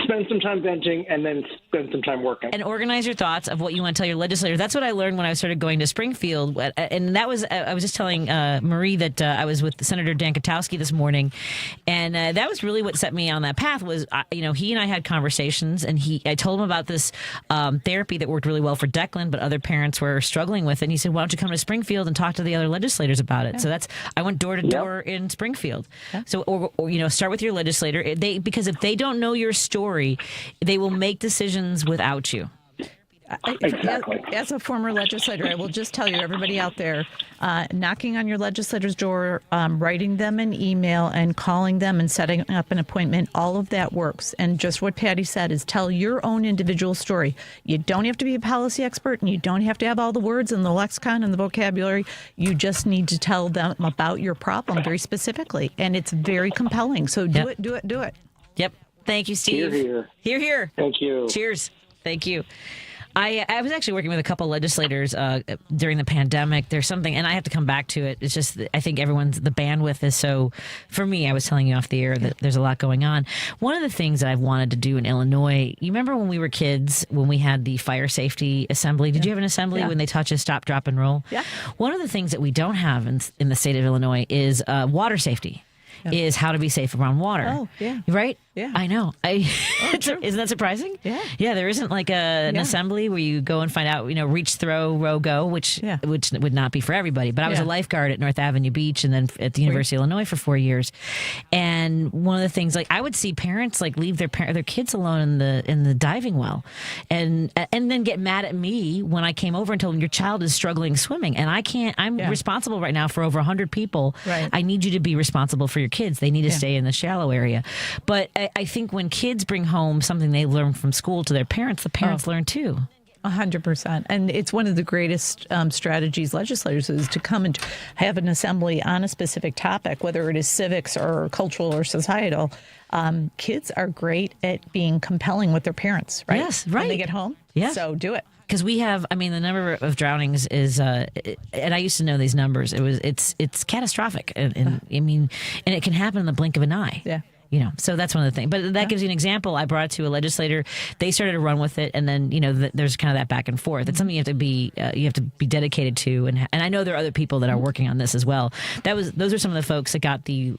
spend some time venting and then spend some time working. And organize your thoughts of what you want to tell your legislator. That's what I learned when I started going to Springfield. And that was, I was just telling Marie that I was with Senator Dan Katowski this morning. And that was really what set me on that path was, he and I had conversations, and I told him about this therapy that worked really well for Declan, but other parents were struggling with it. And he said, why don't you come to Springfield and talk to the other legislators about it? Yeah. So I went door to door in Springfield. Yeah. So, or start with your legislator, because if they don't know your story, they will make decisions without you. Exactly. As a former legislator, I will just tell you, everybody out there, knocking on your legislator's door, writing them an email and calling them and setting up an appointment, all of that works. And just what Patti said is tell your own individual story. You don't have to be a policy expert, and you don't have to have all the words and the lexicon and the vocabulary. You just need to tell them about your problem very specifically. And it's very compelling. So do it. Yep. Thank you, Steve. Hear, hear. Hear, hear. Thank you. Cheers. Thank you. I was actually working with a couple legislators during the pandemic. There's something, and I have to come back to it. It's just, I think the bandwidth is so, for me, I was telling you off the air that there's a lot going on. One of the things that I've wanted to do in Illinois, you remember when we were kids, when we had the fire safety assembly? Did you have an assembly when they taught you stop, drop, and roll? Yeah. One of the things that we don't have in the state of Illinois is water safety. Is how to be safe around water. Oh, yeah. Right? Yeah. I know. Isn't that surprising? Yeah. Yeah, there isn't like an assembly where you go and find out, reach, throw, row, go, which would not be for everybody. But I was a lifeguard at North Avenue Beach and then at the University of Illinois for 4 years. And one of the things, I would see parents leave their kids alone in the diving well and then get mad at me when I came over and told them your child is struggling swimming. And I'm responsible right now for over 100 people. Right. I need you to be responsible for your kids. They need to stay in the shallow area. But I think when kids bring home something they learn from school to their parents, the parents learn too. 100%. And it's one of the greatest strategies legislators is to come and have an assembly on a specific topic, whether it is civics or cultural or societal. Kids are great at being compelling with their parents, right? Yes, right. When they get home. Yeah. So do it. Because we have, the number of drownings is, and I used to know these numbers. It's catastrophic, and it can happen in the blink of an eye. Yeah. So that's one of the things. But that gives you an example. I brought it to a legislator. They started to run with it, and then there's kind of that back and forth. It's something you have to be dedicated to, and I know there are other people that are working on this as well. Those are some of the folks that got the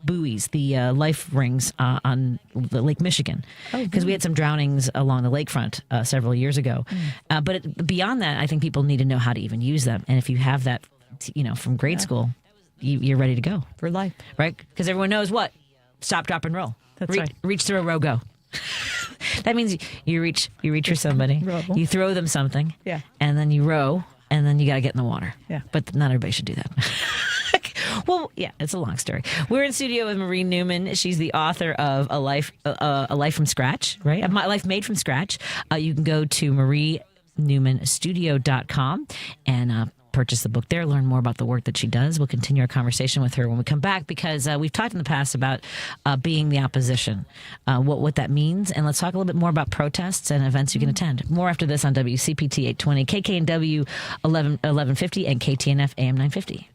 buoys, the life rings on the Lake Michigan, because we had some drownings along the lakefront several years ago. But beyond that, I think people need to know how to even use them, and if you have that, from grade school, you're ready to go for life, right? Because everyone knows what. Stop, drop, and roll. That's right. Reach, throw, row, go. That means you reach for somebody. You throw them something. Yeah. And then you row, and then you got to get in the water. Yeah. But not everybody should do that. Well, yeah, it's a long story. We're in studio with Marie Newman. She's the author of A Life from Scratch, right? My Life Made from Scratch. You can go to marienewmanstudio.com and purchase the book there, learn more about the work that she does. We'll continue our conversation with her when we come back, because we've talked in the past about being the opposition, what that means, and let's talk a little bit more about protests and events you can attend. More after this on WCPT 820, KKNW 1150, and KTNF AM 950.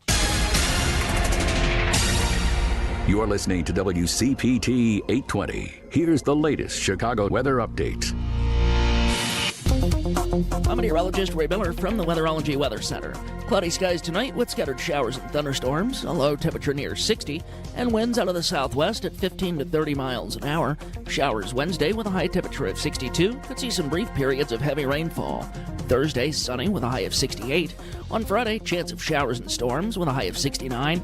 You're listening to WCPT 820. Here's the latest Chicago weather update. I'm meteorologist Ray Miller from the Weatherology Weather Center. Cloudy skies tonight with scattered showers and thunderstorms, a low temperature near 60, and winds out of the southwest at 15 to 30 miles an hour. Showers Wednesday with a high temperature of 62. Could see some brief periods of heavy rainfall. Thursday, sunny with a high of 68. On Friday, chance of showers and storms with a high of 69.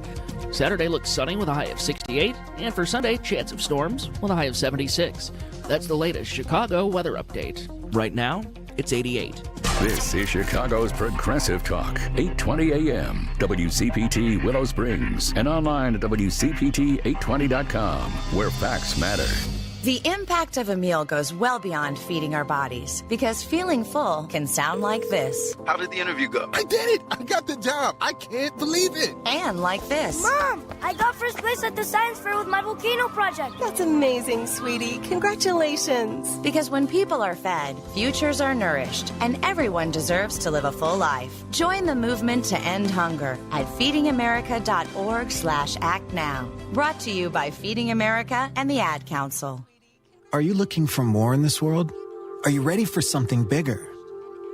Saturday looks sunny with a high of 68. And for Sunday, chance of storms with a high of 76. That's the latest Chicago weather update. Right now, it's 88. This is Chicago's Progressive Talk, 820 AM, WCPT Willow Springs, and online at WCPT820.com, where facts matter. The impact of a meal goes well beyond feeding our bodies, because feeling full can sound like this. How did the interview go? I did it! I got the job! I can't believe it! And like this. Mom, I got first place at the science fair with my volcano project. That's amazing, sweetie. Congratulations. Because when people are fed, futures are nourished, and everyone deserves to live a full life. Join the movement to end hunger at feedingamerica.org/act now. Brought to you by Feeding America and the Ad Council. Are you looking for more in this world? Are you ready for something bigger?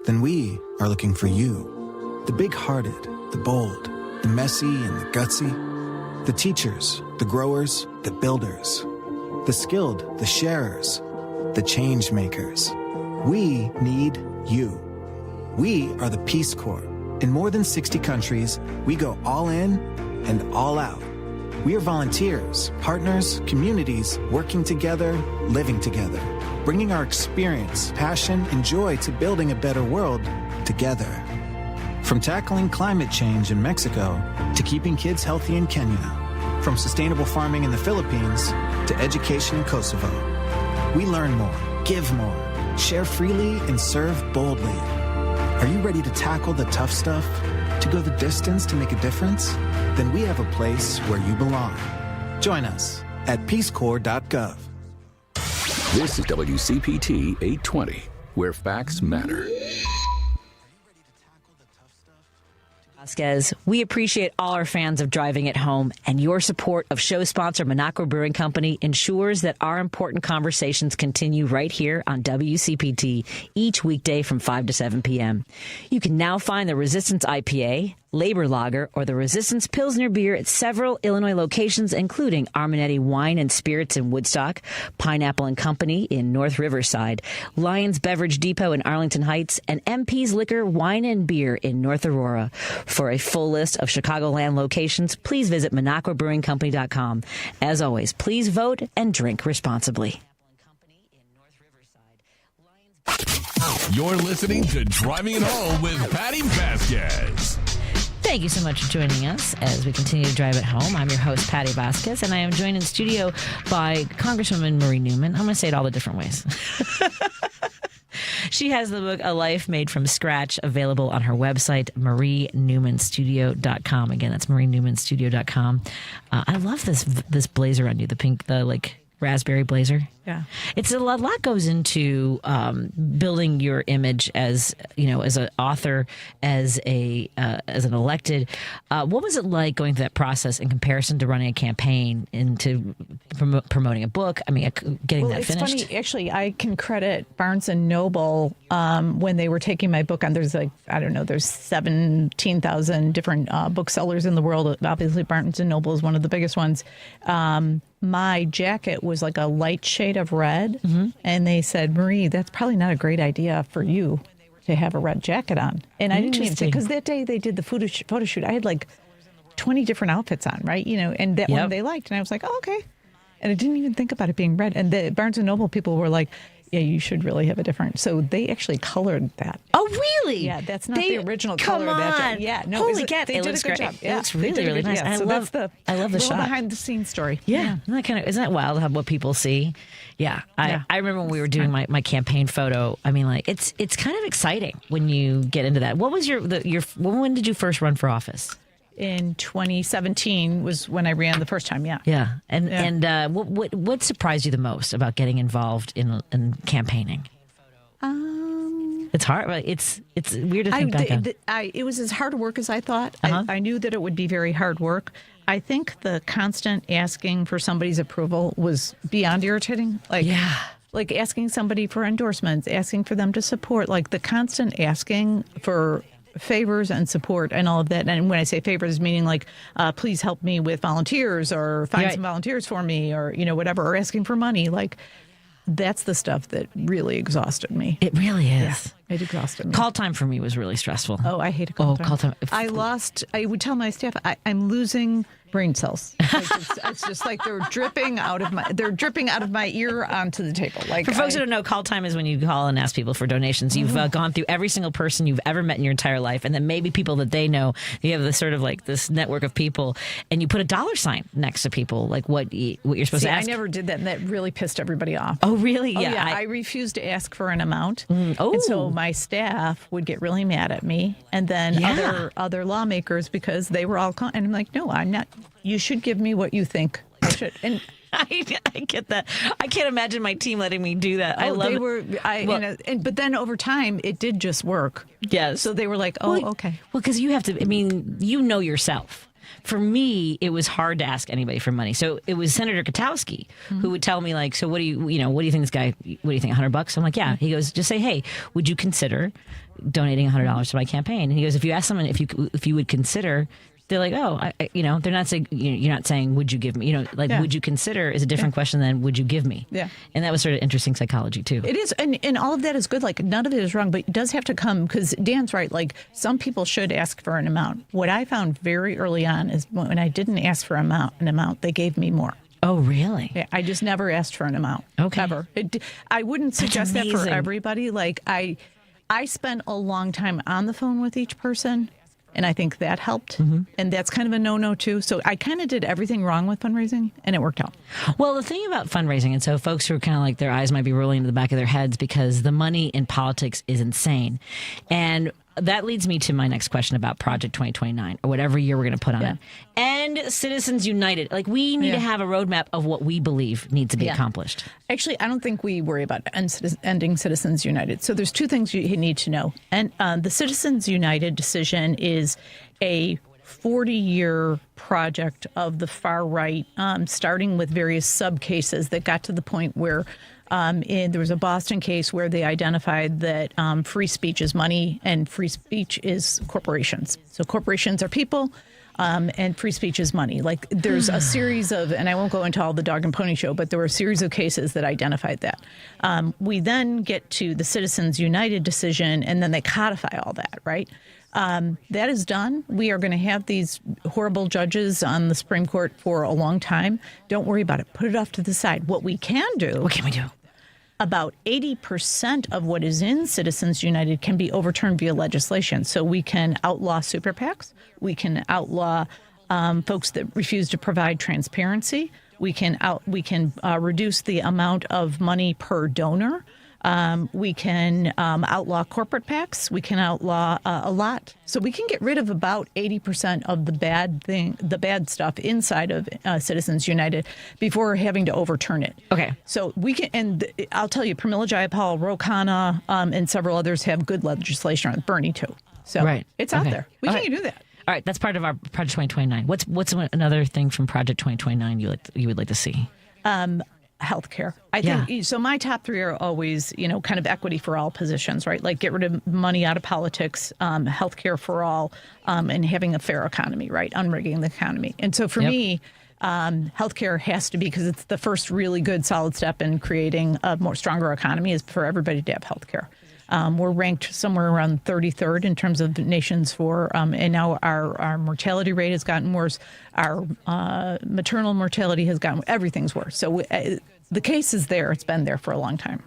Then we are looking for you. The big-hearted, the bold, the messy and the gutsy. The teachers, the growers, the builders. The skilled, the sharers, the change makers. We need you. We are the Peace Corps. In more than 60 countries, we go all in and all out. We are volunteers, partners, communities, working together, living together, bringing our experience, passion, and joy to building a better world together. From tackling climate change in Mexico to keeping kids healthy in Kenya, from sustainable farming in the Philippines to education in Kosovo. We learn more, give more, share freely, and serve boldly. Are you ready to tackle the tough stuff? To go the distance to make a difference? Then we have a place where you belong. Join us at peacecorps.gov. This is WCPT 820, where facts matter. Vasquez, we appreciate all our fans of Driving It Home, and your support of show sponsor Minocqua Brewing Company ensures that our important conversations continue right here on WCPT each weekday from 5 to 7 p.m. You can now find the Resistance IPA, Labor Lager, or the Resistance Pilsner beer at several Illinois locations, including Arminetti Wine and Spirits in Woodstock, Pineapple and Company in North Riverside, Lyons Beverage Depot in Arlington Heights, and MP's Liquor, Wine and Beer in North Aurora. For a full list of Chicagoland locations, please visit MinocquaBrewingCompany.com. As always, please vote and drink responsibly. You're listening to Driving It Home with Patti Vasquez. Thank you so much for joining us as we continue to drive it home. I'm your host, Patti Vasquez, and I am joined in studio by Congresswoman Marie Newman. I'm going to say it all the different ways. She has the book, A Life Made from Scratch, available on her website, marienewmanstudio.com. Again, that's marienewmanstudio.com. I love this blazer on you, the pink, raspberry blazer. Yeah, it's a lot goes into building your image as as an author, as an elected. What was it like going through that process in comparison to running a campaign into promoting a book? I mean, getting that finished. It's funny, actually. I can credit Barnes and Noble when they were taking my book on. There's there's 17,000 different booksellers in the world. Obviously, Barnes and Noble is one of the biggest ones. My jacket was like a light shade of red. Mm-hmm. And they said, Marie, that's probably not a great idea for you to have a red jacket on. And I didn't even say, because that day they did the photo shoot, I had like 20 different outfits on, right? And that one they liked. And I was like, oh, okay. And I didn't even think about it being red. And the Barnes and Noble people were like, yeah, you should really have a different. So they actually colored that. Oh, really? Yeah, that's not the original color of that jacket. Yeah, no, holy cat, they did a good job. Yeah, it looks really nice. Yeah, I love the shot. Behind the scenes story. Yeah. Isn't that wild how what people see? Yeah. I remember when we were doing my campaign photo. I mean, like it's kind of exciting when you get into that. What was when did you first run for office? In 2017 was when I ran the first time. Yeah. Yeah. And what surprised you the most about getting involved in campaigning? It's hard. It's weird to think back on. It was as hard work as I thought. Uh-huh. I knew that it would be very hard work. I think the constant asking for somebody's approval was beyond irritating. Like asking somebody for endorsements, asking for them to support, like the constant asking for favors and support and all of that. And when I say favors, meaning like, please help me with volunteers or find some volunteers for me or, whatever, or asking for money. Like, that's the stuff that really exhausted me. It really is. It exhausted me. Call time for me was really stressful. Oh, I hate a call time. Call time. I would tell my staff, I'm losing brain cells. Like it's just like they're dripping out of my ear onto the table. Like for folks who don't know, call time is when you call and ask people for donations. You've gone through every single person you've ever met in your entire life, and then maybe people that they know. You have this sort of like this network of people, and you put a $sign next to people, like what you're supposed to ask. I never did that, and that really pissed everybody off. Oh, really? Yeah. I refused to ask for an amount, and so my staff would get really mad at me, and then other lawmakers, because they were all and I'm like, no, I'm not. You should give me what you think I should. And I get that. I can't imagine my team letting me do that. I love it. But then over time, it did just work. Yes. So they were like, okay. Well, because you have to, you know yourself. For me, it was hard to ask anybody for money. So it was Senator Katowski who would tell me, like, so what do you think this guy, what do you think, $100? I'm like, yeah. He goes, just say, hey, would you consider donating $100 to my campaign? And he goes, if you ask someone if you would consider, they're like, they're not saying, you're not saying, would you give me, would you consider is a different question than would you give me? Yeah. And that was sort of interesting psychology too. It is. And all of that is good. Like none of it is wrong, but it does have to come, because Dan's right. Like some people should ask for an amount. What I found very early on is when I didn't ask for an amount, they gave me more. Oh, really? Yeah, I just never asked for an amount. Okay. Ever. I wouldn't suggest that for everybody. Like I spent a long time on the phone with each person. And I think that helped. Mm-hmm. And that's kind of a no-no, too. So I kind of did everything wrong with fundraising, and it worked out. Well, the thing about fundraising, and so folks who are kind of like their eyes might be rolling into the back of their heads because the money in politics is insane. And that leads me to my next question about Project 2029, or whatever year we're going to put on it. And Citizens United. Like, we need to have a roadmap of what we believe needs to be accomplished. Actually, I don't think we worry about ending Citizens United. So there's two things you need to know. And the Citizens United decision is a 40-year project of the far right, starting with various sub-cases that got to the point where there was a Boston case where they identified that free speech is money and free speech is corporations. So corporations are people, and free speech is money. Like there's a series of, and I won't go into all the dog and pony show, but there were a series of cases that identified that. We then get to the Citizens United decision, and then they codify all that, right? That is done. We are going to have these horrible judges on the Supreme Court for a long time. Don't worry about it. Put it off to the side. What we can do. What can we do? About 80% of what is in Citizens United can be overturned via legislation. So we can outlaw super PACs. We can outlaw folks that refuse to provide transparency. We can reduce the amount of money per donor. We can outlaw corporate PACs. We can outlaw a lot. So we can get rid of about 80% of the bad stuff inside of Citizens United before having to overturn it. Okay. So we can, and I'll tell you, Pramila Jayapal, Ro Khanna, and several others have good legislation on Bernie too. So it's out there. We can do that. All right, that's part of our Project 2029. What's another thing from Project 2029 you would like to see? Healthcare. I think so. My top three are always, kind of equity for all positions, right? Like get rid of money out of politics, healthcare for all, and having a fair economy, right? Unrigging the economy. And so for me, healthcare has to be, because it's the first really good solid step in creating a more stronger economy, is for everybody to have healthcare. We're ranked somewhere around 33rd in terms of nations and now our mortality rate has gotten worse. Our maternal mortality has gotten, everything's worse. So the case is there. It's been there for a long time.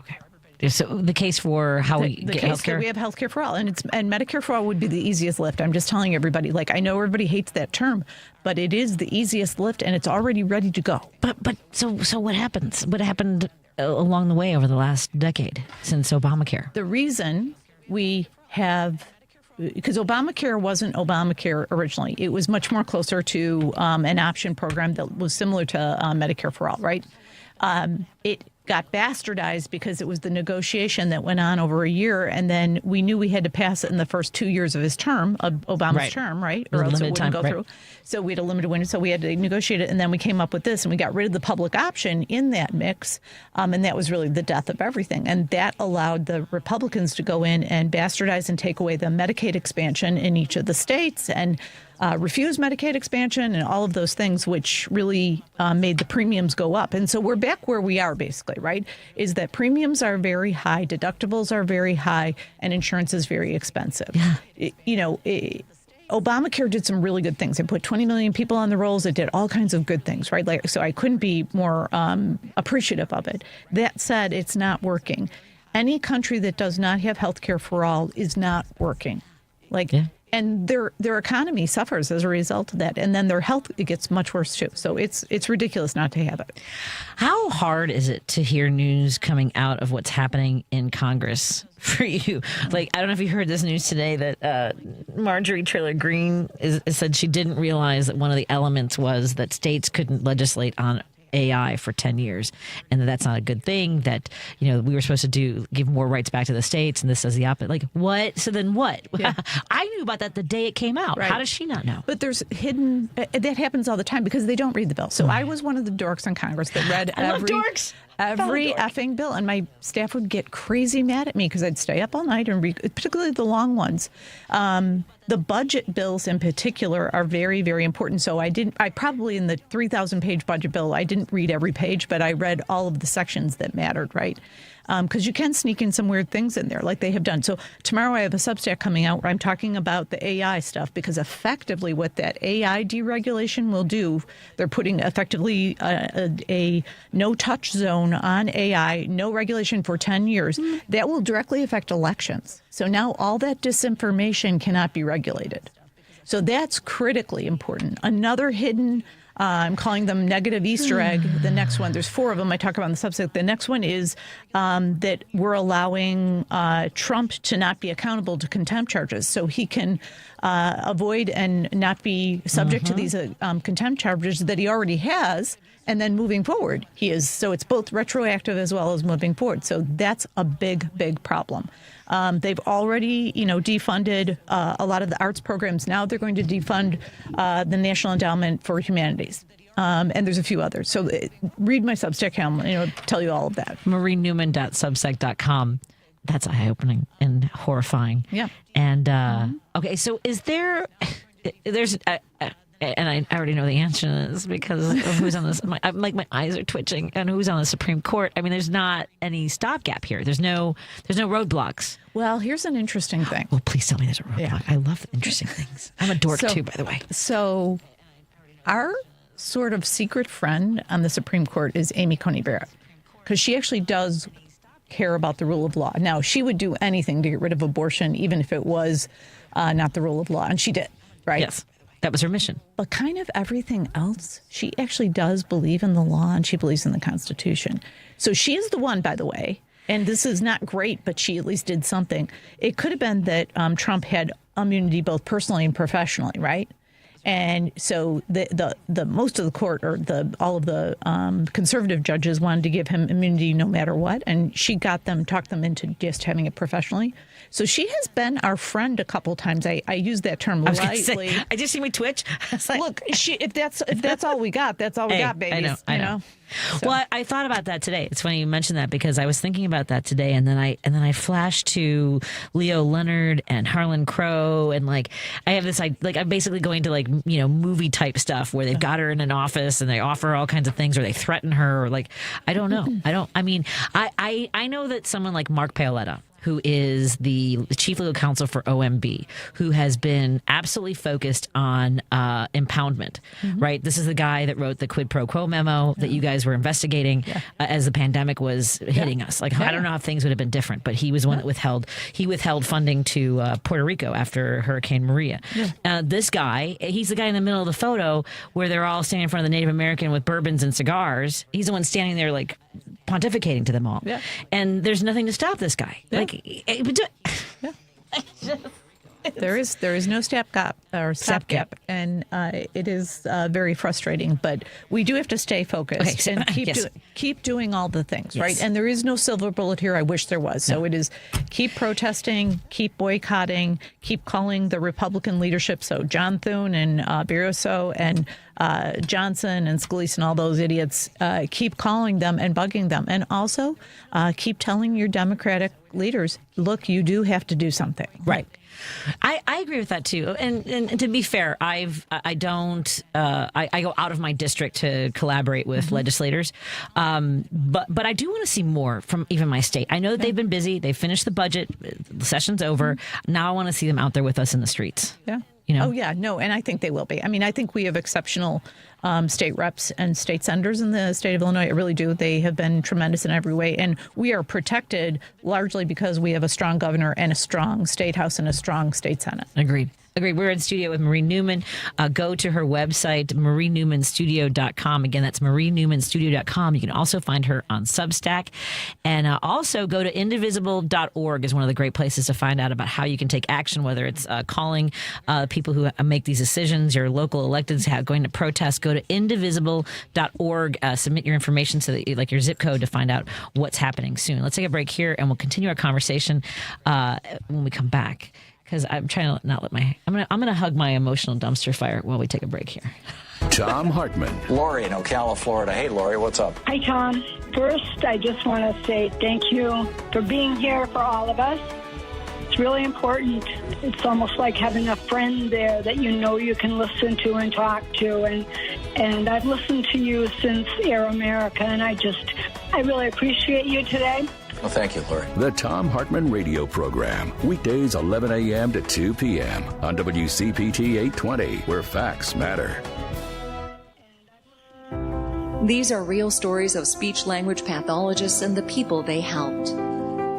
Okay. So the case for how we get healthcare? We have healthcare for all, and Medicare for all would be the easiest lift. I'm just telling everybody, like, I know everybody hates that term, but it is the easiest lift, and it's already ready to go. But so what happens? What happened along the way over the last decade since Obamacare? The reason we have, because Obamacare wasn't Obamacare originally. It was much more closer to an option program that was similar to Medicare for all, right? It got bastardized because it was the negotiation that went on over a year, and then we knew we had to pass it in the first 2 years of his term, of Obama's term, right? Or else it wouldn't go through. So we had a limited window, so we had to negotiate it, and then we came up with this, and we got rid of the public option in that mix, and that was really the death of everything. And that allowed the Republicans to go in and bastardize and take away the Medicaid expansion in each of the states, and refused Medicaid expansion and all of those things, which really made the premiums go up. And so we're back where we are basically, right? Is that premiums are very high, deductibles are very high, and insurance is very expensive. Yeah. Obamacare did some really good things. It put 20 million people on the rolls. It did all kinds of good things, right? So I couldn't be more appreciative of it. That said, it's not working. Any country that does not have health care for all is not working. And their economy suffers as a result of that. And then their health gets much worse, too. So it's ridiculous not to have it. How hard is it to hear news coming out of what's happening in Congress for you? I don't know if you heard this news today that Marjorie Taylor Greene said she didn't realize that one of the elements was that states couldn't legislate on AI for 10 years and that's not a good thing, that we were supposed to give more rights back to the states, and this says the opposite. What? So then what? Yeah. I knew about that the day it came out. Right. How does she not know? But there's hidden that happens all the time because they don't read the bill. So I was one of the dorks in Congress that read every effing bill, and my staff would get crazy mad at me because I'd stay up all night and read, particularly the long ones. The budget bills in particular are very, very important. So I probably in the 3,000-page budget bill, I didn't read every page, but I read all of the sections that mattered, right? Because you can sneak in some weird things in there like they have done. So tomorrow I have a Substack coming out where I'm talking about the AI stuff, because effectively what that AI deregulation will do, they're putting effectively a no-touch zone on AI, no regulation for 10 years. That will directly affect elections. So now all that disinformation cannot be regulated. So that's critically important. Another hidden I'm calling them negative Easter egg. The next one, there's 4 of them I talk about in the Substack. The next one is that we're allowing Trump to not be accountable to contempt charges. So he can avoid and not be subject to these contempt charges that he already has. And then moving forward, he is. So it's both retroactive as well as moving forward. So that's a big, big problem. They've already, defunded a lot of the arts programs. Now they're going to defund the National Endowment for Humanities. And there's a few others. So read my Substack, I'll tell you all of that. MarieNewman.substack.com. That's eye-opening and horrifying. Yeah. And, okay, so and I already know the answer to this because of who's on this. My eyes are twitching. And who's on the Supreme Court? I mean, there's not any stopgap here. There's no roadblocks. Well, here's an interesting thing. Well, please tell me there's a roadblock. Yeah. I love interesting things. I'm a dork too, by the way. So, our sort of secret friend on the Supreme Court is Amy Coney Barrett, because she actually does care about the rule of law. Now, she would do anything to get rid of abortion, even if it was not the rule of law, and she did, right? Yes. That was her mission. But kind of everything else, she actually does believe in the law, and she believes in the Constitution. So she is the one, by the way, and this is not great, but she at least did something. It could have been that Trump had immunity both personally and professionally, right? And so the most of the court, or all of the conservative judges, wanted to give him immunity no matter what, and she talked them into just having it professionally. So she has been our friend a couple times. I use that term lightly. I just see me twitch. Look, if that's all we got, that's all we got, babies. I know. So. Well, I thought about that today. It's funny you mentioned that, because I was thinking about that today, and then I flashed to Leo Leonard and Harlan Crow, and I have this I'm basically going to movie type stuff where they've got her in an office and they offer her all kinds of things, or they threaten her, or I don't know. I know that someone like Mark Paoletta, who is the chief legal counsel for OMB, who has been absolutely focused on impoundment, right? This is the guy that wrote the quid pro quo memo that you guys were investigating as the pandemic was hitting us. I don't know how things would have been different, but he was one that withheld funding to Puerto Rico after Hurricane Maria. This guy, he's the guy in the middle of the photo where they're all standing in front of the Native American with bourbons and cigars. He's the one standing there pontificating to them all. Yeah. And there's nothing to stop this guy. There is no stopgap, and it is very frustrating. But we do have to stay focused and keep doing all the things, right? And there is no silver bullet here. I wish there was. So it is keep protesting, keep boycotting, keep calling the Republican leadership. So John Thune and Barroso and Johnson and Scalise and all those idiots, keep calling them and bugging them. And also keep telling your Democratic leaders, look, you do have to do something. Right. I agree with that too, and to be fair, I go out of my district to collaborate with legislators, but I do want to see more from even my state. I know that they've been busy; they finished the budget, the session's over. Now I want to see them out there with us in the streets. Yeah. Oh yeah, no, and I think they will be. I mean, I think we have exceptional state reps and state senators in the state of Illinois. I really do. They have been tremendous in every way, and we are protected largely because we have a strong governor and a strong state house and a strong state senate. Agreed. We're in studio with Marie Newman. Go to her website, marienewmanstudio.com. Again, that's marienewmanstudio.com. You can also find her on Substack. And also go to indivisible.org is one of the great places to find out about how you can take action, whether it's calling people who make these decisions, your local electeds, going to protest. Go to indivisible.org. Submit your information so that, like your zip code, to find out what's happening soon. Let's take a break here, and we'll continue our conversation when we come back. Because I'm trying to not let I'm gonna hug my emotional dumpster fire while we take a break here. Tom Hartman. Lori in Ocala, Florida. Hey, Lori, what's up? Hi, Tom. First, I just want to say thank you for being here for all of us. It's really important. It's almost like having a friend there that you know you can listen to and talk to. And I've listened to you since Air America, and I really appreciate you today. Well, thank you, Lori. The Tom Hartman Radio Program. Weekdays 11 a.m. to 2 p.m. on WCPT 820, where facts matter. These are real stories of speech-language pathologists and the people they helped.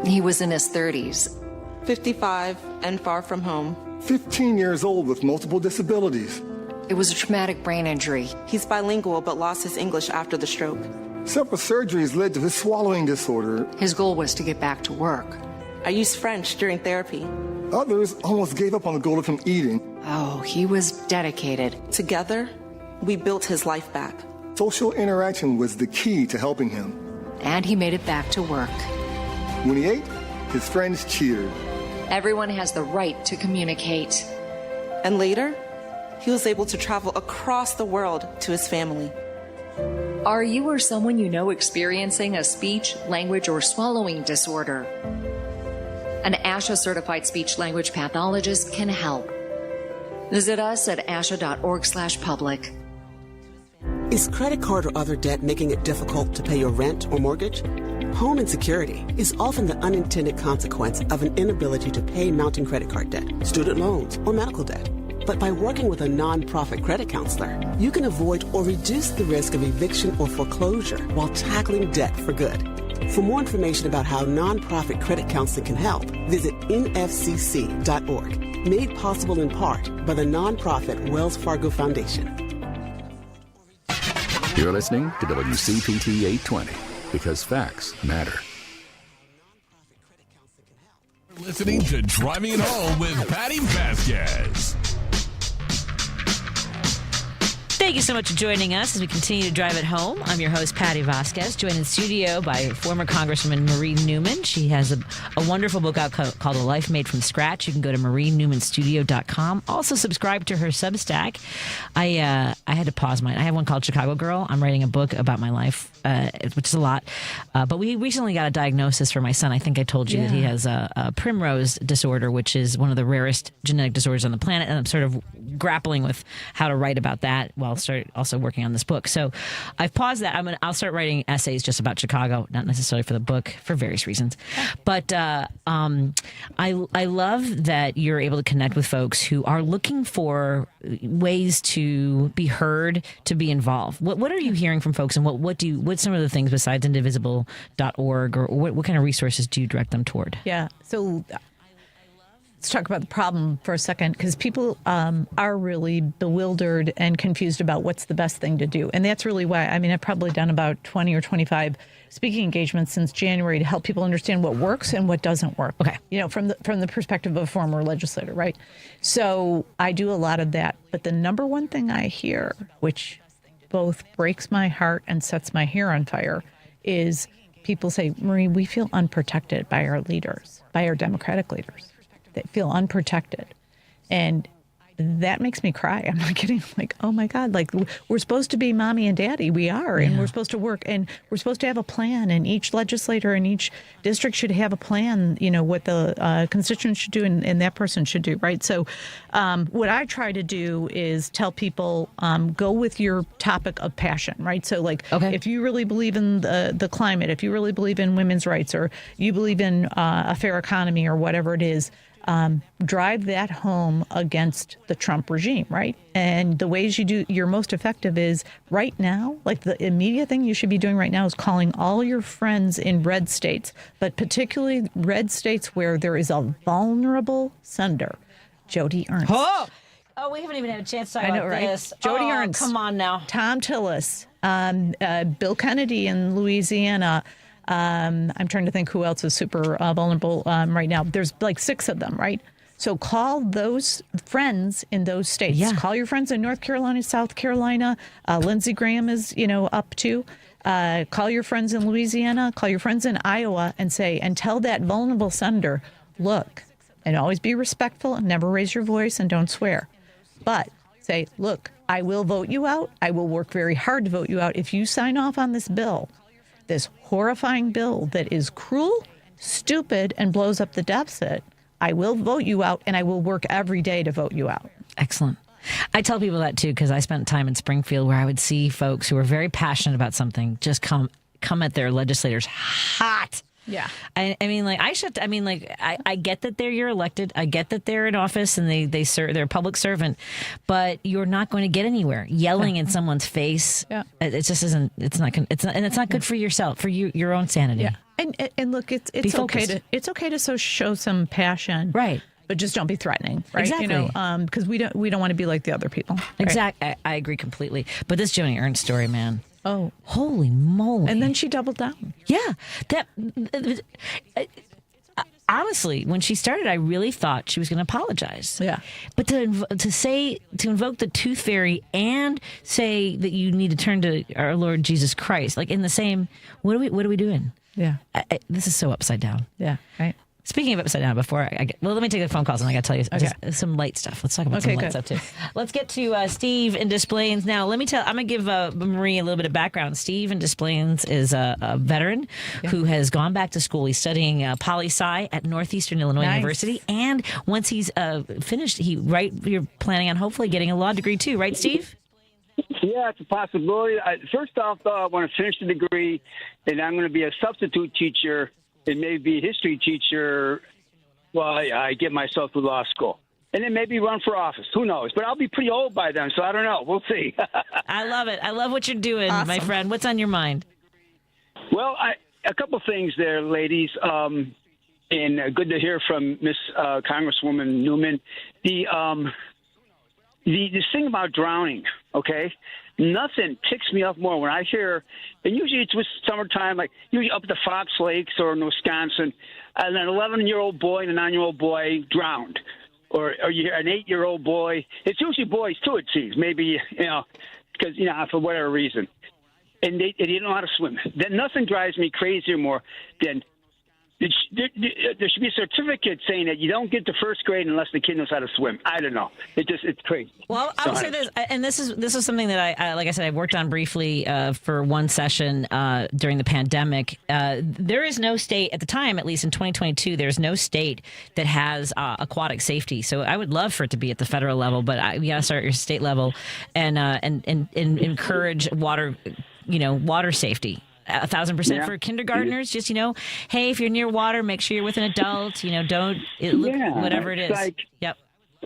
He was in his 30s. 55 and far from home. 15 years old with multiple disabilities. It was a traumatic brain injury. He's bilingual but lost his English after the stroke. Several surgeries led to his swallowing disorder. His goal was to get back to work. I used French during therapy. Others almost gave up on the goal of him eating. Oh, he was dedicated. Together, we built his life back. Social interaction was the key to helping him. And he made it back to work. When he ate, his friends cheered. Everyone has the right to communicate. And later, he was able to travel across the world to his family. Are you or someone you know experiencing a speech, language, or swallowing disorder? An ASHA-certified speech-language pathologist can help. Visit us at asha.org/public. Is credit card or other debt making it difficult to pay your rent or mortgage? Home insecurity is often the unintended consequence of an inability to pay mounting credit card debt, student loans, or medical debt. But by working with a nonprofit credit counselor, you can avoid or reduce the risk of eviction or foreclosure while tackling debt for good. For more information about how nonprofit credit counseling can help, visit nfcc.org. Made possible in part by the nonprofit Wells Fargo Foundation. You're listening to WCPT 820, because facts matter. You're listening to Driving It Home with Patti Vasquez. Thank you so much for joining us as we continue to drive it home. I'm your host, Patti Vasquez, joined in studio by former Congresswoman Marie Newman. She has a wonderful book out called A Life Made from Scratch. You can go to marienewmanstudio.com. Also subscribe to her Substack. I had to pause mine. I have one called Chicago Girl. I'm writing a book about my life, which is a lot. But we recently got a diagnosis for my son. I think I told you that he has a primrose disorder, which is one of the rarest genetic disorders on the planet. And I'm sort of grappling with how to write about that while start also working on this book. So I've paused that. I'll start writing essays just about Chicago, not necessarily for the book, for various reasons. But I love that you're able to connect with folks who are looking for ways to be heard, to be involved. What are you hearing from folks, and what's some of the things besides indivisible.org, or what kind of resources do you direct them toward? Yeah. So let's talk about the problem for a second, because people are really bewildered and confused about what's the best thing to do. And that's really why, I've probably done about 20 or 25 speaking engagements since January to help people understand what works and what doesn't work. Okay. From the perspective of a former legislator, right? So I do a lot of that. But the number one thing I hear, which both breaks my heart and sets my hair on fire, is people say, Marie, we feel unprotected by our leaders, by our Democratic leaders. They feel unprotected. And that makes me cry. I'm not kidding. Like, oh my God, like we're supposed to be mommy and daddy. We are, and we're supposed to work, and we're supposed to have a plan, and each legislator in each district should have a plan, what the constituents should do and that person should do, right? So what I try to do is tell people, go with your topic of passion, right? So like, if you really believe in the climate, if you really believe in women's rights, or you believe in a fair economy or whatever it is, drive that home against the Trump regime, right? And the ways you're most effective is right now, like the immediate thing you should be doing right now is calling all your friends in red states, but particularly red states where there is a vulnerable senator, Jody Ernst. Oh, we haven't even had a chance to talk about this. Jody Ernst. Come on now. Tom Tillis, Bill Kennedy in Louisiana. I'm trying to think who else is super vulnerable right now. There's like 6 of them, right? So call those friends in those states. Yeah. Call your friends in North Carolina, South Carolina. Lindsey Graham is, up too. Call your friends in Louisiana. Call your friends in Iowa and tell that vulnerable senator, look, and always be respectful and never raise your voice and don't swear. But say, look, I will vote you out. I will work very hard to vote you out if you sign off on this bill. This horrifying bill that is cruel, stupid, and blows up the deficit, I will vote you out, and I will work every day to vote you out. Excellent. I tell people that, too, because I spent time in Springfield where I would see folks who were very passionate about something just come at their legislators hot. Yeah. I get that you're elected. I get that they're in office and they serve, they're a public servant, but you're not going to get anywhere yelling in someone's face. Yeah. It just isn't, it's not good for yourself, for your own sanity. Yeah. And look, it's okay to show some passion. Right. But just don't be threatening, right? Exactly. Because we don't want to be like the other people. Right? Exactly. I agree completely. But this Joni Ernst story, man. Oh, holy moly! And then she doubled down. Yeah, honestly, when she started, I really thought she was going to apologize. Yeah, but to invoke the tooth fairy and say that you need to turn to our Lord Jesus Christ, like in the same. What are we doing? Yeah, this is so upside down. Yeah, right. Speaking of upside down, before let me take the phone calls and I got to tell you just some light stuff. Let's talk about some light stuff too. Let's get to Steve in Des Plaines now. I'm going to give Marie a little bit of background. Steve in Des Plaines is a veteran who has gone back to school. He's studying poli-sci at Northeastern Illinois University, and once he's finished, you're planning on hopefully getting a law degree too, right, Steve? Yeah, it's a possibility. First off, though, I want to finish the degree, and I'm going to be a substitute teacher and maybe a history teacher while I get myself to law school. And then maybe run for office. Who knows? But I'll be pretty old by then, so I don't know. We'll see. I love it. I love what you're doing, my friend. What's on your mind? Well, a couple things there, ladies. And good to hear from Miss Congresswoman Newman. The thing about drowning, okay? Nothing ticks me off more when I hear, and usually it's with summertime, like usually up at the Fox Lakes or in Wisconsin, and an 11-year-old boy and a 9-year-old boy drowned. Or you hear an 8-year-old boy. It's usually boys, too, it seems. Maybe, because, for whatever reason. And they don't know how to swim. Then nothing drives me crazier more than there should be a certificate saying that you don't get to first grade unless the kid knows how to swim. I don't know. It's crazy. Well, I will say this, and this is something that I like I said, I worked on briefly for one session during the pandemic. There is no state at the time, at least in 2022, there's no state that has aquatic safety. So I would love for it to be at the federal level, but we got to start at your state level and encourage water safety. 1,000% for kindergartnners. Just, hey, if you're near water, make sure you're with an adult. Whatever it is. Yep.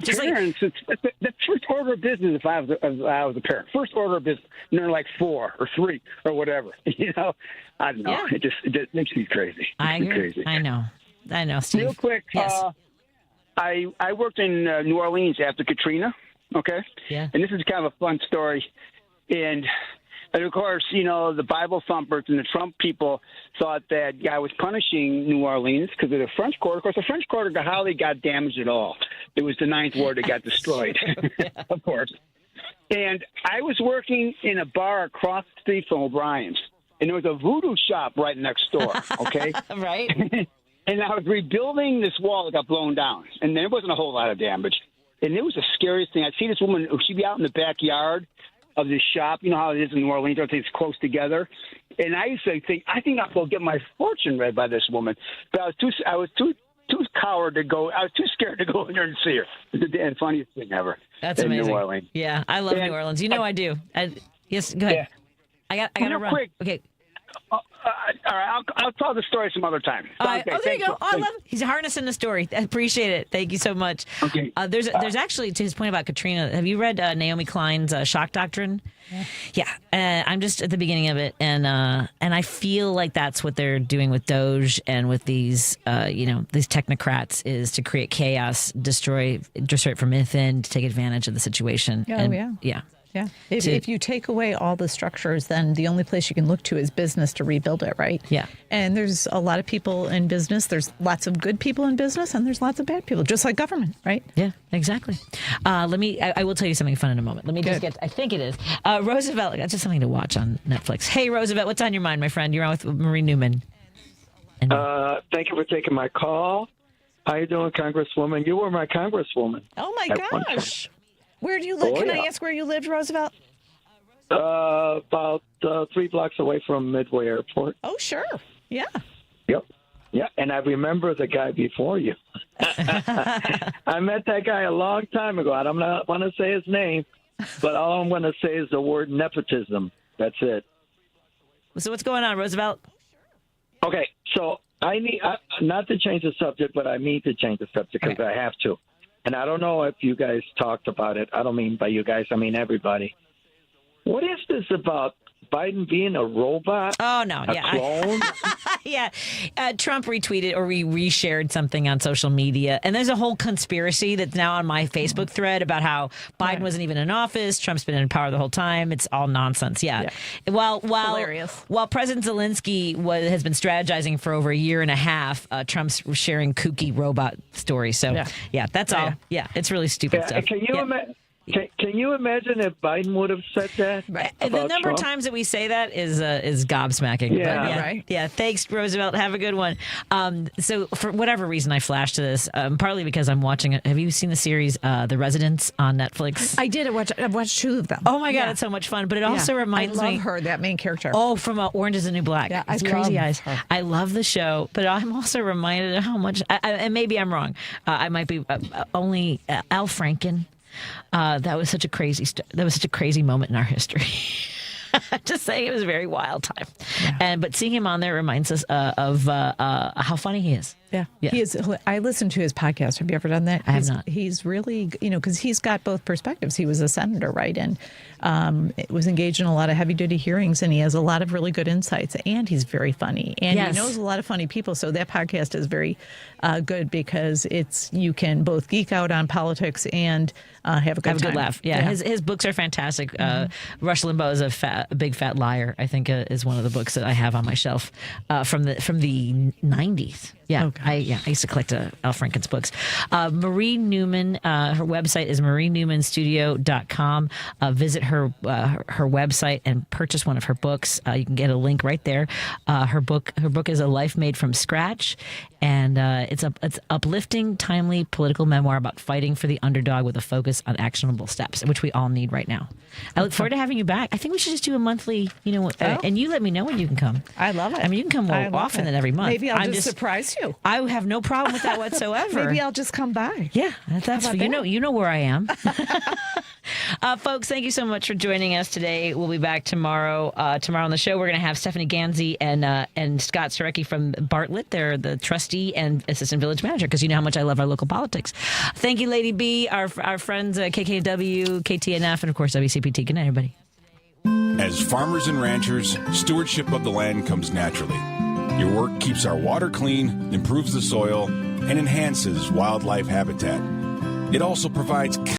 Just parents, it's the first order of business if I was a parent. First order of business. And they're like 4 or 3 or whatever. I don't know. Yeah. It just makes me crazy. I agree. Crazy. I know, Steve. Real quick, yes. I worked in New Orleans after Katrina, okay? Yeah. And this is kind of a fun story. And of course, the Bible thumpers and the Trump people thought that I was punishing New Orleans because of the French Quarter. Of course, the French Quarter hardly got damaged at all. It was the Ninth Ward that got destroyed, of course. And I was working in a bar across the street from O'Brien's, and there was a voodoo shop right next door, okay? Right. And I was rebuilding this wall that got blown down, and there wasn't a whole lot of damage. And it was the scariest thing. I'd see this woman, she'd be out in the backyard of this shop. You know how it is in New Orleans, everything's close together. And I used to think, I think I'll go get my fortune read by this woman. But I was too coward to go. I was too scared to go in there and see her. It's the damn funniest thing ever. That's in amazing. New Orleans. Yeah, I love New Orleans. You know I do. Yes, go ahead. Yeah. I got to run. Quick. Okay. All right, I'll tell the story some other time. Okay, there you go. Oh, I love it. He's harnessing the story. I appreciate it. Thank you so much. Okay. There's actually, to his point about Katrina, have you read Naomi Klein's Shock Doctrine? Yeah. I'm just at the beginning of it, and I feel like that's what they're doing with Doge and with these these technocrats, is to create chaos, destroy it from within, to take advantage of the situation. Yeah. If you take away all the structures, then the only place you can look to is business to rebuild it, right? Yeah. And there's a lot of people in business. There's lots of good people in business, and there's lots of bad people, just like government, right? Yeah, exactly. I will tell you something fun in a moment. Let me just I think it is. Roosevelt, that's just something to watch on Netflix. Hey, Roosevelt, what's on your mind, my friend? You're on with Marie Newman. Thank you for taking my call. How you doing, Congresswoman? You were my Congresswoman. Oh, my gosh. Where do you live? Can I ask where you lived, Roosevelt? About 3 blocks away from Midway Airport. Oh, sure. Yeah. Yep. Yeah, and I remember the guy before you. I met that guy a long time ago. I don't want to say his name, but all I'm going to say is the word nepotism. That's it. So what's going on, Roosevelt? Okay, so I need not to change the subject, but I need to change the subject because I have to. And I don't know if you guys talked about it. I don't mean by you guys, I mean everybody. What is this about Biden being a robot? Oh, no. A clone? Yeah. Trump retweeted or reshared something on social media. And there's a whole conspiracy that's now on my Facebook thread about how Biden wasn't even in office. Trump's been in power the whole time. It's all nonsense. Yeah. While President Zelensky has been strategizing for over a year and a half, Trump's sharing kooky robot stories. So, that's all. Yeah, it's really stupid stuff. Can you imagine? Can you imagine if Biden would have said that? The number of times that we say that is gobsmacking. Yeah, right. Yeah, thanks, Roosevelt. Have a good one. So for whatever reason, I flashed to this, partly because I'm watching it. Have you seen the series The Residents on Netflix? I did. I've watched 2 of them. Oh, my God, it's so much fun. But it also reminds me. I love her, that main character. Oh, from Orange is the New Black. Yeah, it's crazy eyes. Her. I love the show, but I'm also reminded of how much, and maybe I'm wrong, I might be only Al Franken. That was such a crazy moment in our history. Just saying, it was a very wild time. Yeah. But seeing him on there reminds us of how funny he is. Yeah. He is. I listened to his podcast. Have you ever done that? I have not. He's really, because he's got both perspectives. He was a senator, right? And was engaged in a lot of heavy duty hearings, and he has a lot of really good insights, and he's very funny, and he knows a lot of funny people. So that podcast is very good because you can both geek out on politics and have a good laugh. Yeah. His books are fantastic. Rush Limbaugh is a big fat liar, I think, is one of the books that I have on my shelf from the 90s. Yeah, I used to collect Al Franken's books. Marie Newman, her website is marienewmanstudio.com. Visit her website and purchase one of her books. You can get a link right there. Her book is A Life Made from Scratch, and it's uplifting, timely political memoir about fighting for the underdog with a focus on actionable steps, which we all need right now. I look forward to having you back. I think we should just do a monthly, and you let me know when you can come. I love it. I mean, you can come more often than every month. Maybe I'll just surprise you. I have no problem with that whatsoever. Maybe I'll just come by. Yeah, that's you know where I am. Folks, thank you so much for joining us today. We'll be back tomorrow. Tomorrow on the show, we're going to have Stephanie Ganzi and Scott Sorecki from Bartlett. They're the trustee and assistant village manager, because you know how much I love our local politics. Thank you, Lady B, our friends KKW, KTNF, and of course WCPT. Good night, everybody. As farmers and ranchers, stewardship of the land comes naturally. Your work keeps our water clean, improves the soil, and enhances wildlife habitat. It also provides